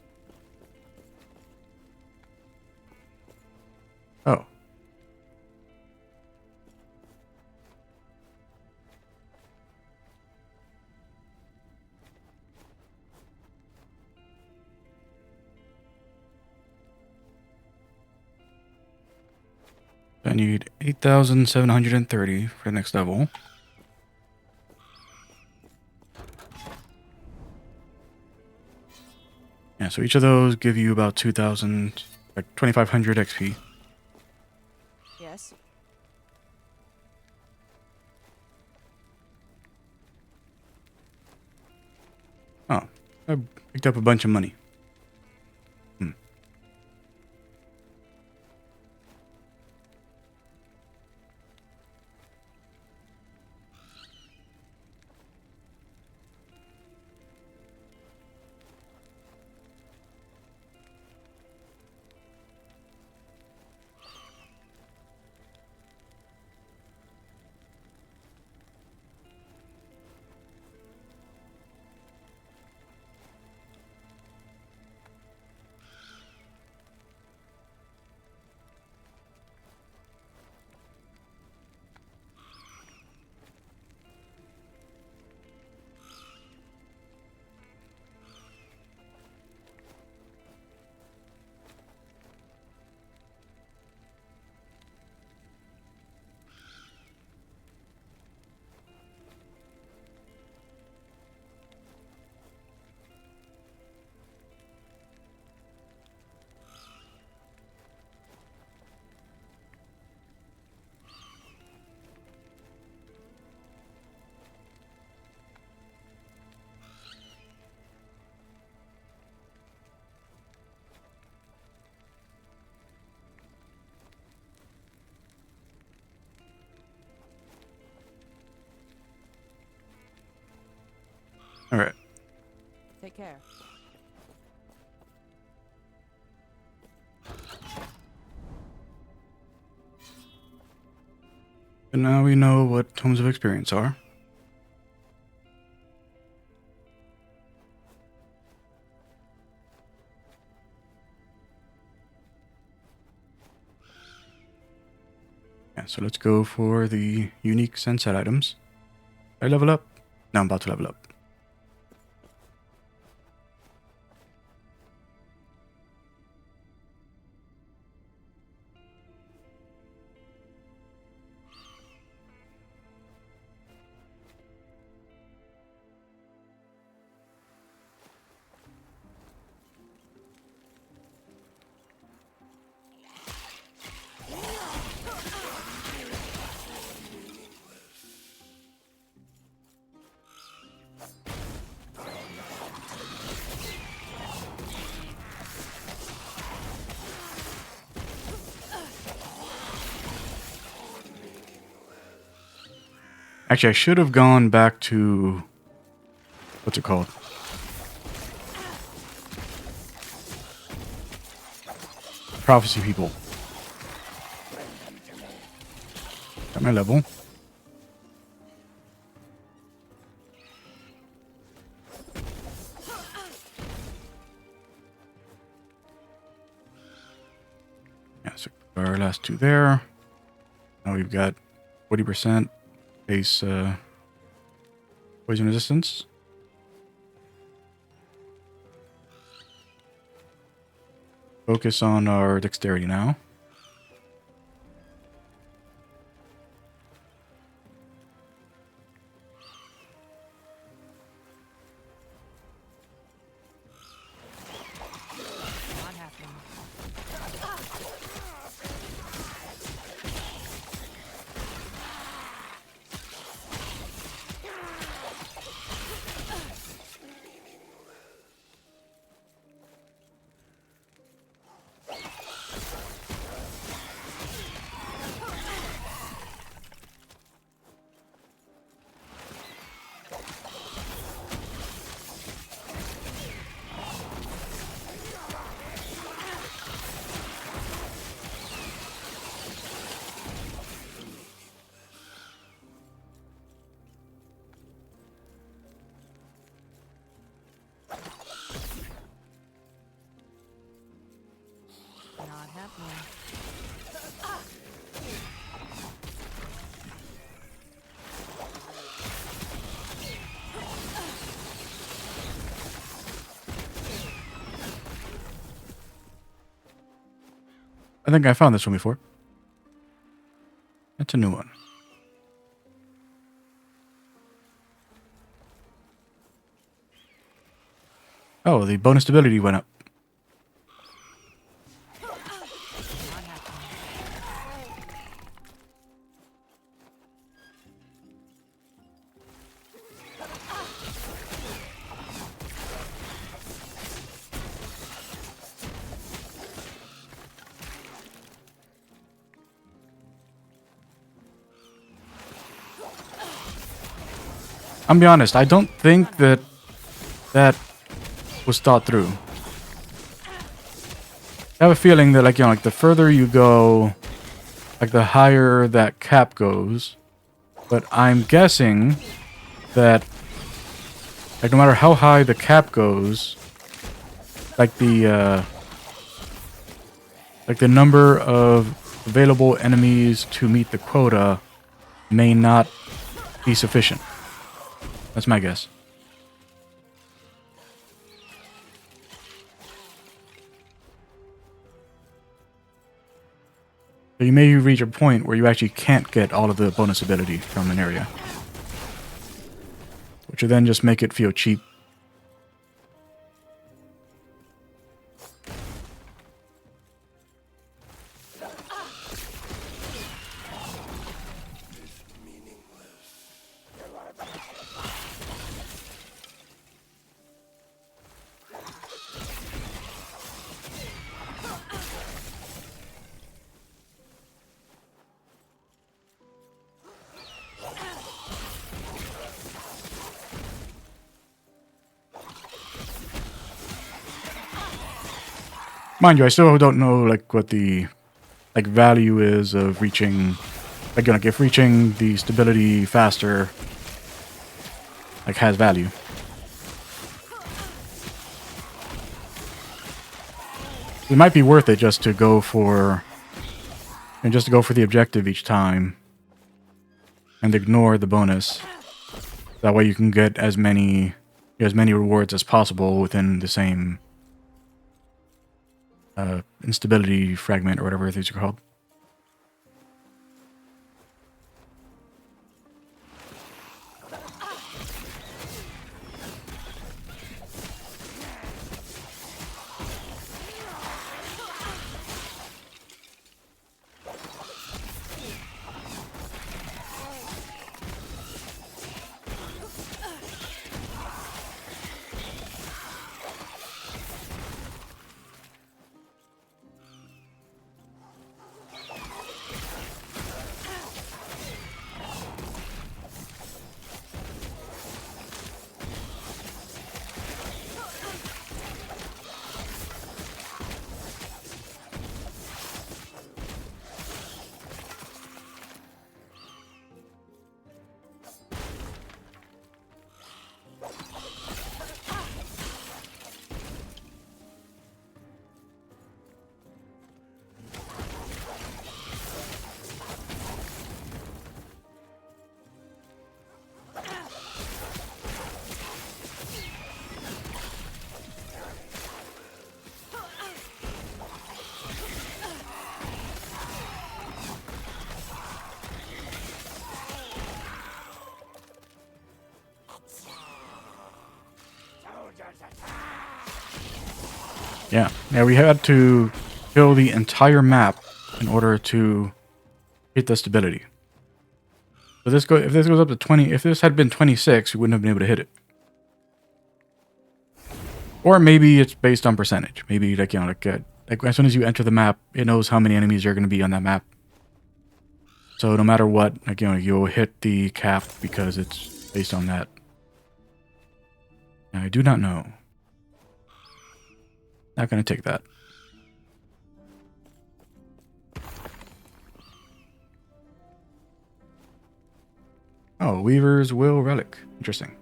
Oh. I need 8,730 for the next level. Yeah, so each of those give you about 2,000, like 2,500 XP. Yes. Oh, I picked up a bunch of money. Hmm. All right. Take care. And now we know what Tomes of Experience are. Yeah, so let's go for the unique sunset items. I level up? No, I'm about to level up. Actually, I should have gone back to... What's it called? Prophecy people. Got my level. Yeah, so our last two there. Now we've got 40% base poison resistance. Focus on our dexterity now. Not happening. Not happening. I think I found this one before. That's a new one. Oh, the bonus stability went up. Not happening. I'm be honest, I don't think that was thought through. I have a feeling that, like, you know, like the further you go, like the higher that cap goes. But I'm guessing that, like, no matter how high the cap goes, like the number of available enemies to meet the quota may not be sufficient. That's my guess. So you may reach a point where you actually can't get all of the bonus ability from an area, which will then just make it feel cheap. Mind you, I still don't know, like, what the, like, value is of reaching, like, if reaching the stability faster, like, has value. It might be worth it just to go for, and just to go for the objective each time, and ignore the bonus. That way you can get as many rewards as possible within the same instability fragment or whatever these are called. Yeah, we had to fill the entire map in order to hit the stability. So if this goes up to 20, if this had been 26, we wouldn't have been able to hit it. Or maybe it's based on percentage. Maybe, like, you know, like as soon as you enter the map, it knows how many enemies are going to be on that map. So no matter what, like, you know, you'll hit the cap because it's based on that. I do not know. Not going to take that. Oh, Weaver's Will Relic. Interesting.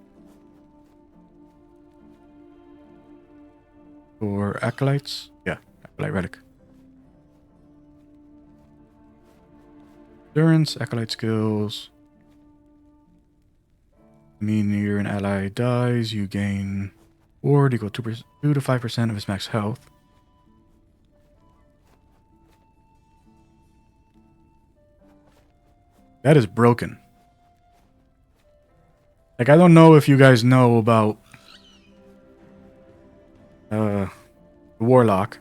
For Acolytes? Yeah, Acolyte Relic. Endurance, Acolyte skills. Near an ally dies, you gain ward equal to 2 to 5% of his max health. That is broken. Like, I don't know if you guys know about the Warlock,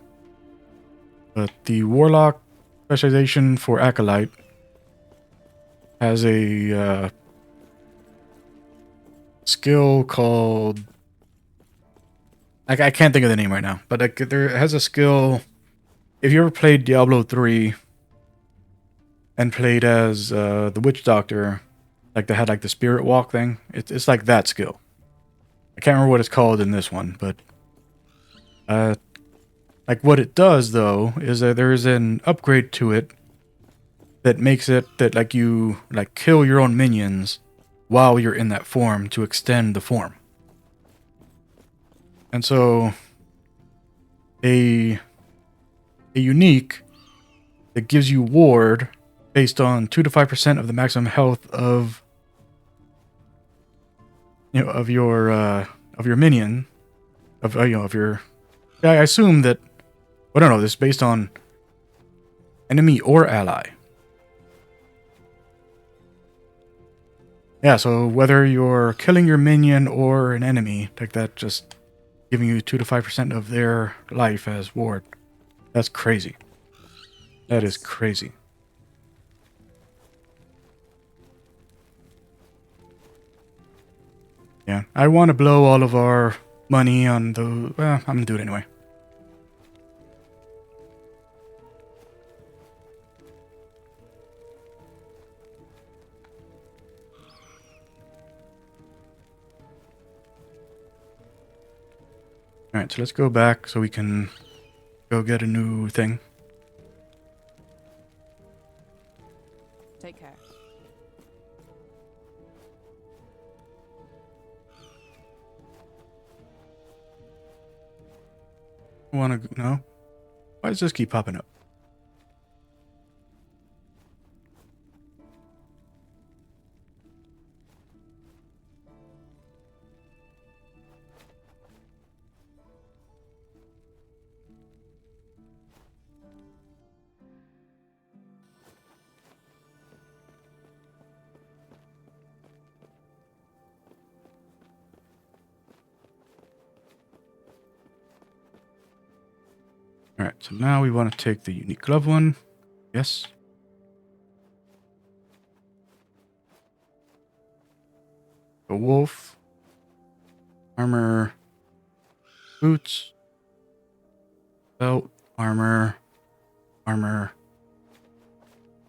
but the Warlock specialization for Acolyte has a skill called... I can't think of the name right now, but like, there has a skill... If you ever played Diablo 3 and played as the Witch Doctor, like they had like the Spirit Walk thing, it's like that skill. I can't remember what it's called in this one, but like what it does though is that there is an upgrade to it that makes it that like you like kill your own minions while you're in that form to extend the form. And so a unique that gives you ward based on 2 to 5% of the maximum health of of your minion of of your... I assume that... I don't know, this is based on enemy or ally. Yeah, so whether you're killing your minion or an enemy, like that, just giving you 2 to 5% of their life as ward. That's crazy. That is crazy. Yeah, I want to blow all of our money on the... Well, I'm gonna do it anyway. Alright, so let's go back so we can go get a new thing. Take care. Want to... No? Why does this keep popping up? Alright, so now we want to take the unique glove one. Yes. The wolf. Armor. Boots. Belt. Armor. Armor.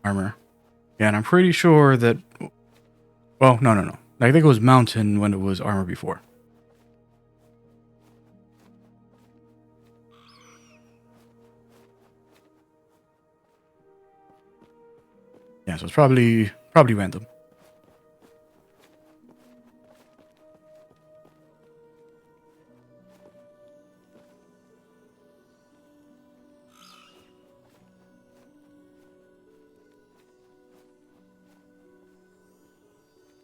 Armor. Yeah, and I'm pretty sure that... Well, no. I think it was mountain when it was armor before. Yeah, so it's probably random.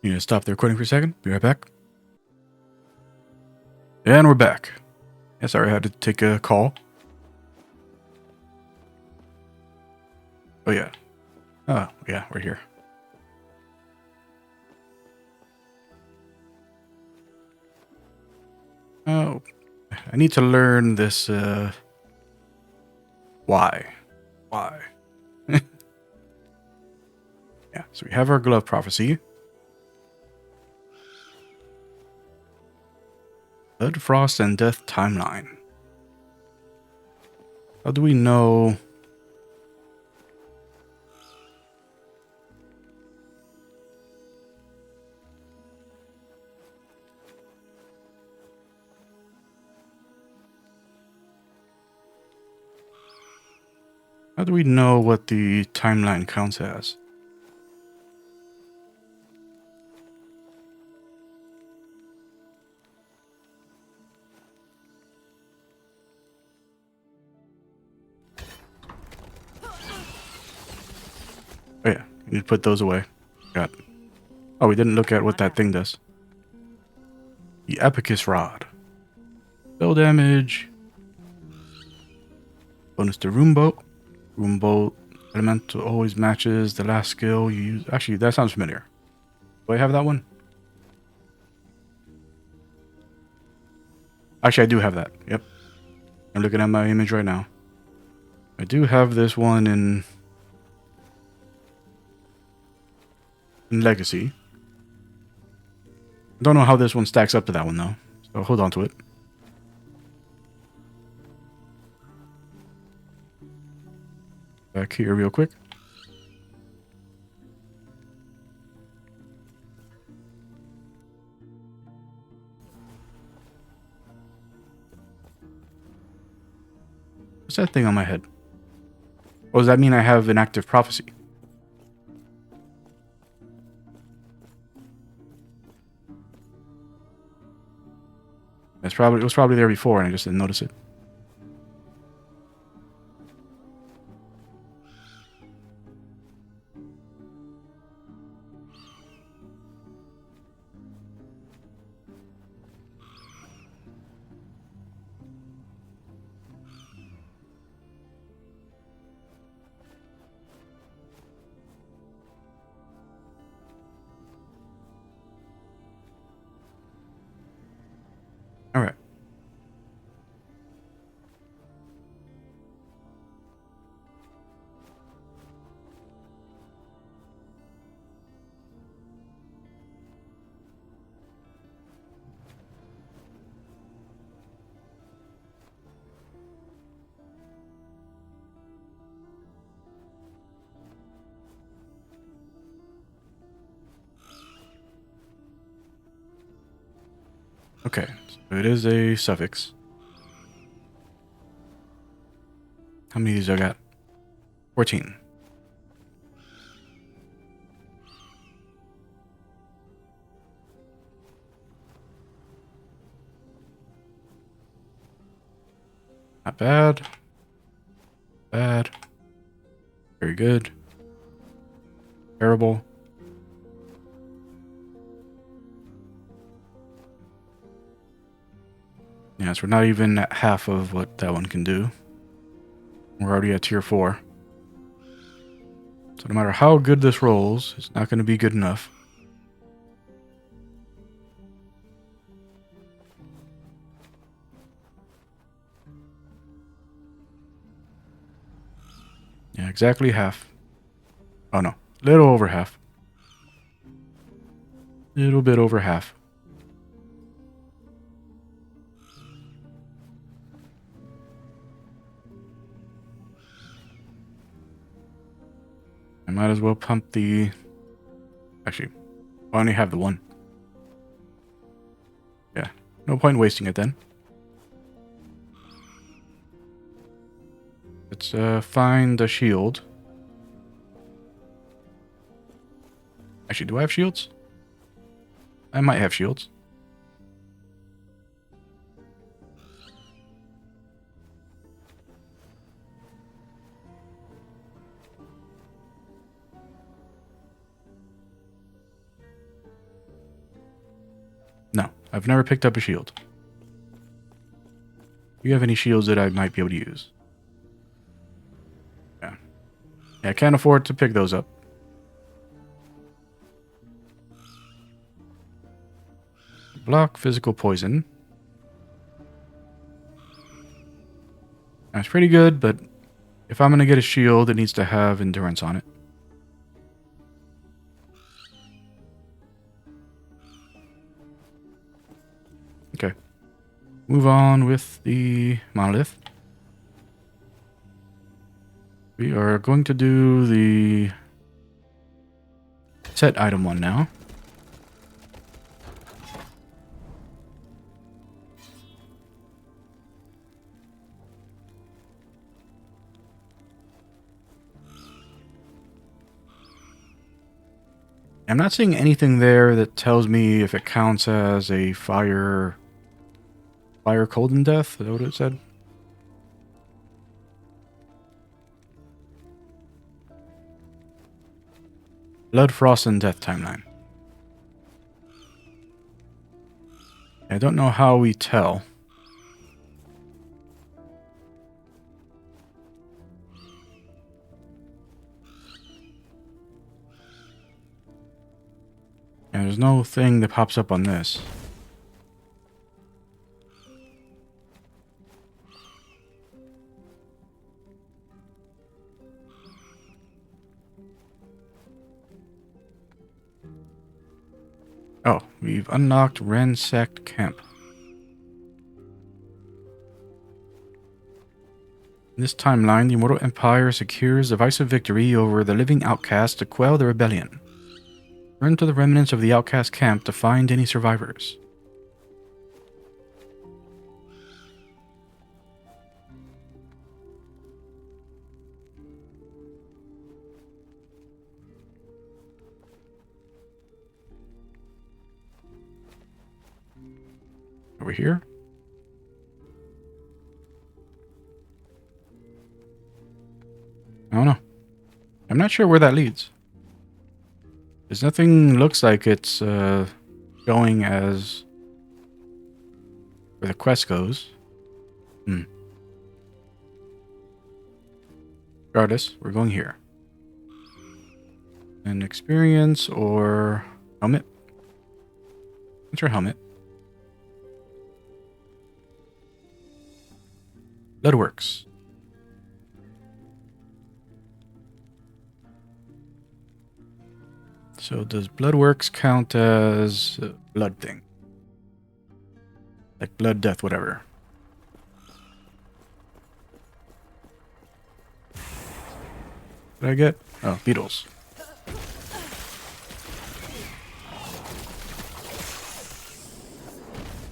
You need to stop the recording for a second. Be right back. And we're back. Yeah, sorry, I had to take a call. Oh yeah. Oh, yeah, we're here. Oh, I need to learn this, why? Yeah, so we have our glove prophecy. Blood, Frost, and Death timeline. How do we know... How do we know what the timeline counts as? Oh yeah, you need to put those away. Got. Oh, we didn't look at what that thing does. The Epicus Rod. Spell damage. Bonus to Room Bolt. Elemental always matches the last skill you use. Actually, that sounds familiar. Do I have that one? Actually, I do have that. Yep. I'm looking at my image right now. I do have this one in Legacy. I don't know how this one stacks up to that one, though. So hold on to it. Back here real quick. What's that thing on my head? Oh, does that mean I have an active prophecy? It was probably there before and I just didn't notice it. All right. Okay, so it is a suffix. How many of these I got? 14. Not bad. Bad. Very good. Terrible. Yeah, so we're not even at half of what that one can do. We're already at tier 4. So no matter how good this rolls, it's not going to be good enough. Yeah, exactly half. Oh no, little over half. Little bit over half. I might as well pump the... Actually, I only have the one. Yeah, no point wasting it then. Let's find the shield. Actually, do I have shields? I might have shields. No, I've never picked up a shield. Do you have any shields that I might be able to use? Yeah. Yeah, I can't afford to pick those up. Block physical poison. That's pretty good, but if I'm going to get a shield, it needs to have endurance on it. Okay. Move on with the monolith. We are going to do the set item one now. I'm not seeing anything there that tells me if it counts as a fire cold and death. Is that what it said? Blood, frost, and death timeline. I don't know how we tell. And there's no thing that pops up on this. Oh, we've unlocked ransacked camp. In this timeline, the Immortal Empire secures a divisive victory over the living outcasts to quell the rebellion. Return to the remnants of the outcast camp to find any survivors. Over here? I don't know. I'm not sure where that leads. Because nothing looks like it's going as where the quest goes. Regardless, we're going here. An experience or helmet? Enter helmet. Bloodworks. So does Bloodworks count as a blood thing? Like blood, death, whatever. What did I get? Oh, beetles.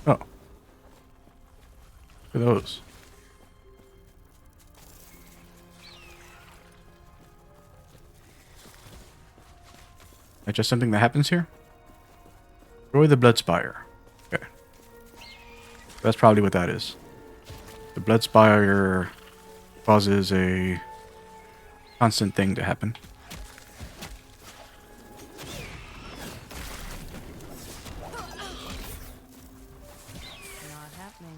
Oh. Look at those. That's just something that happens here? Destroy the blood spire. Okay. That's probably what that is. The blood spire causes a constant thing to happen. Not happening.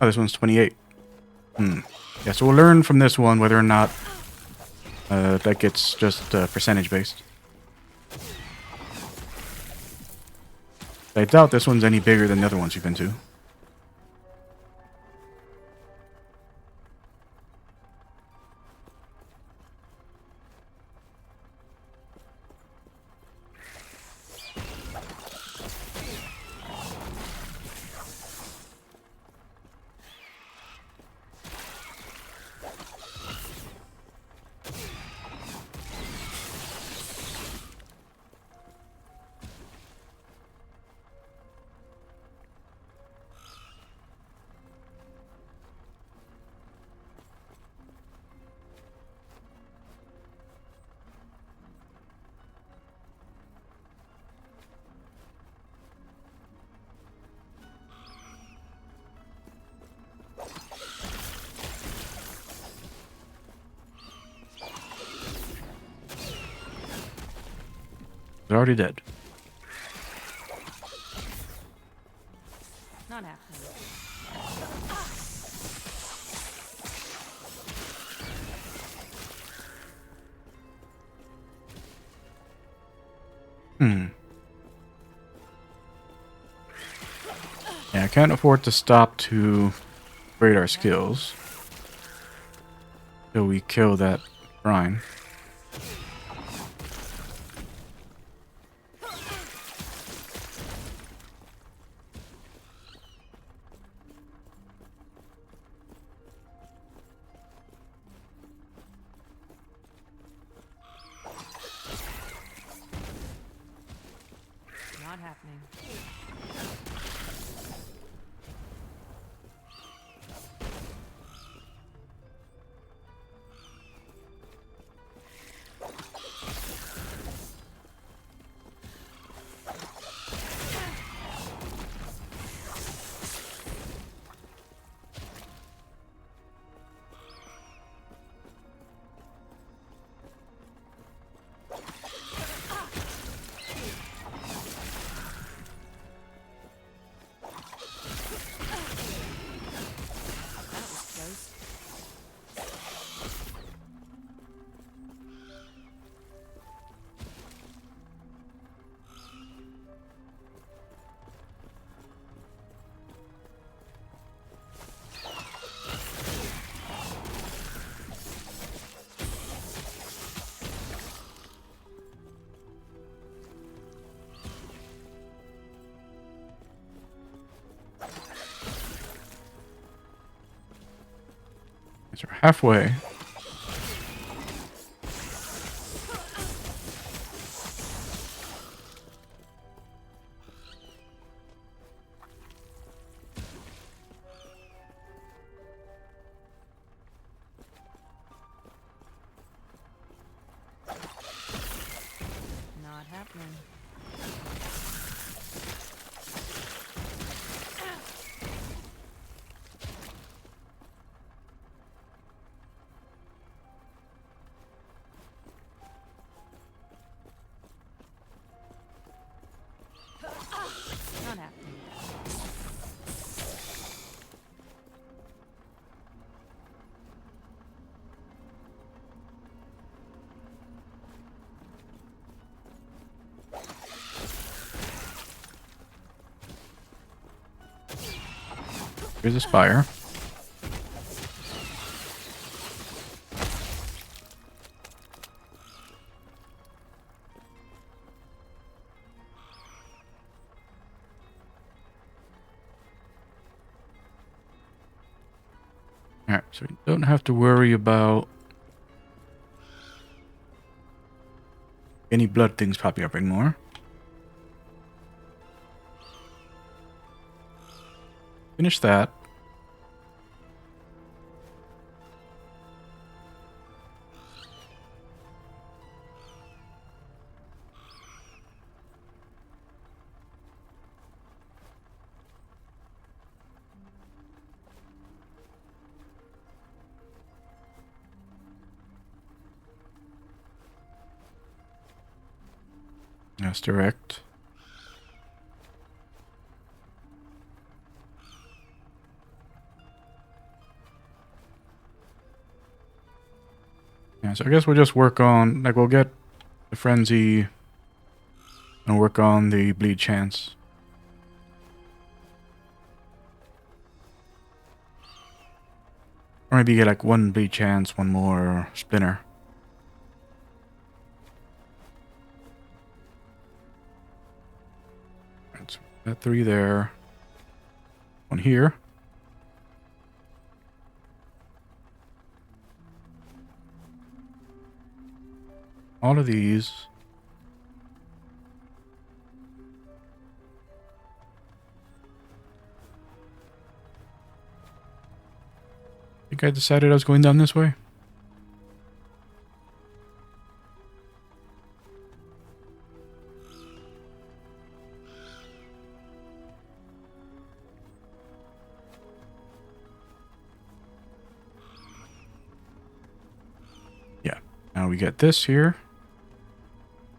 Oh, this one's 28. Yeah, so we'll learn from this one whether or not that gets just percentage based. I doubt this one's any bigger than the other ones you've been to. They're already dead. Not happening. Yeah, I can't afford to stop to upgrade our skills till we kill that shrine. Not happening. So we're halfway. Not happening. Not happening. Here's a spire. Alright, so we don't have to worry about any blood things popping up anymore. Finish that. That's direct. Yeah, so I guess we'll just work on, like, we'll get the frenzy and work on the bleed chance. Or maybe get like one bleed chance, one more splinter. Right, so got 3 there. 1 here. All of these. I think I decided I was going down this way. Yeah. Now we get this here.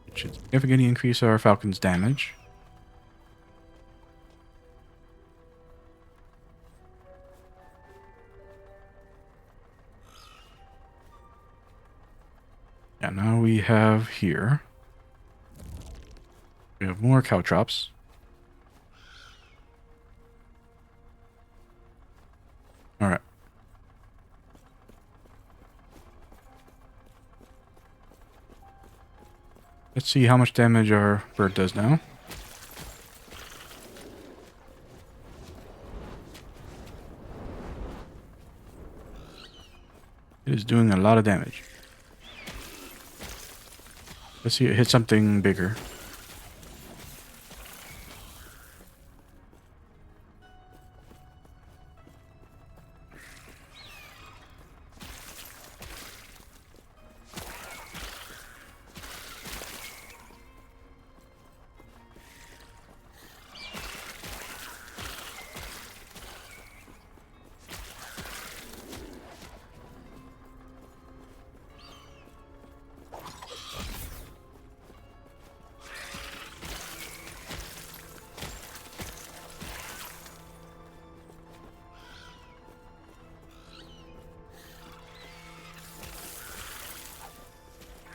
It should significantly increase our Falcon's damage. Yeah, now we have here. We have more caltrops. Alright. Let's see how much damage our bird does now. It is doing a lot of damage. Let's see it hit something bigger.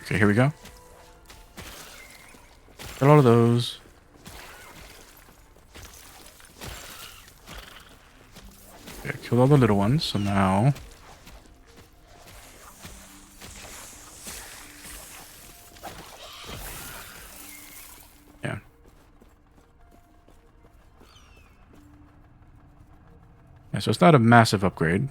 Okay, here we go. Got all of those. Okay, killed all the little ones, so now... Yeah. Yeah, so it's not a massive upgrade.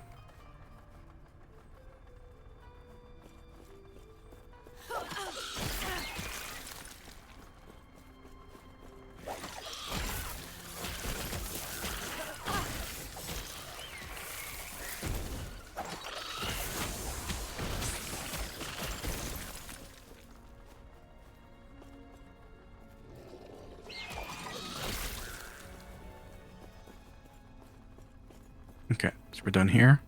Okay, so we're done here.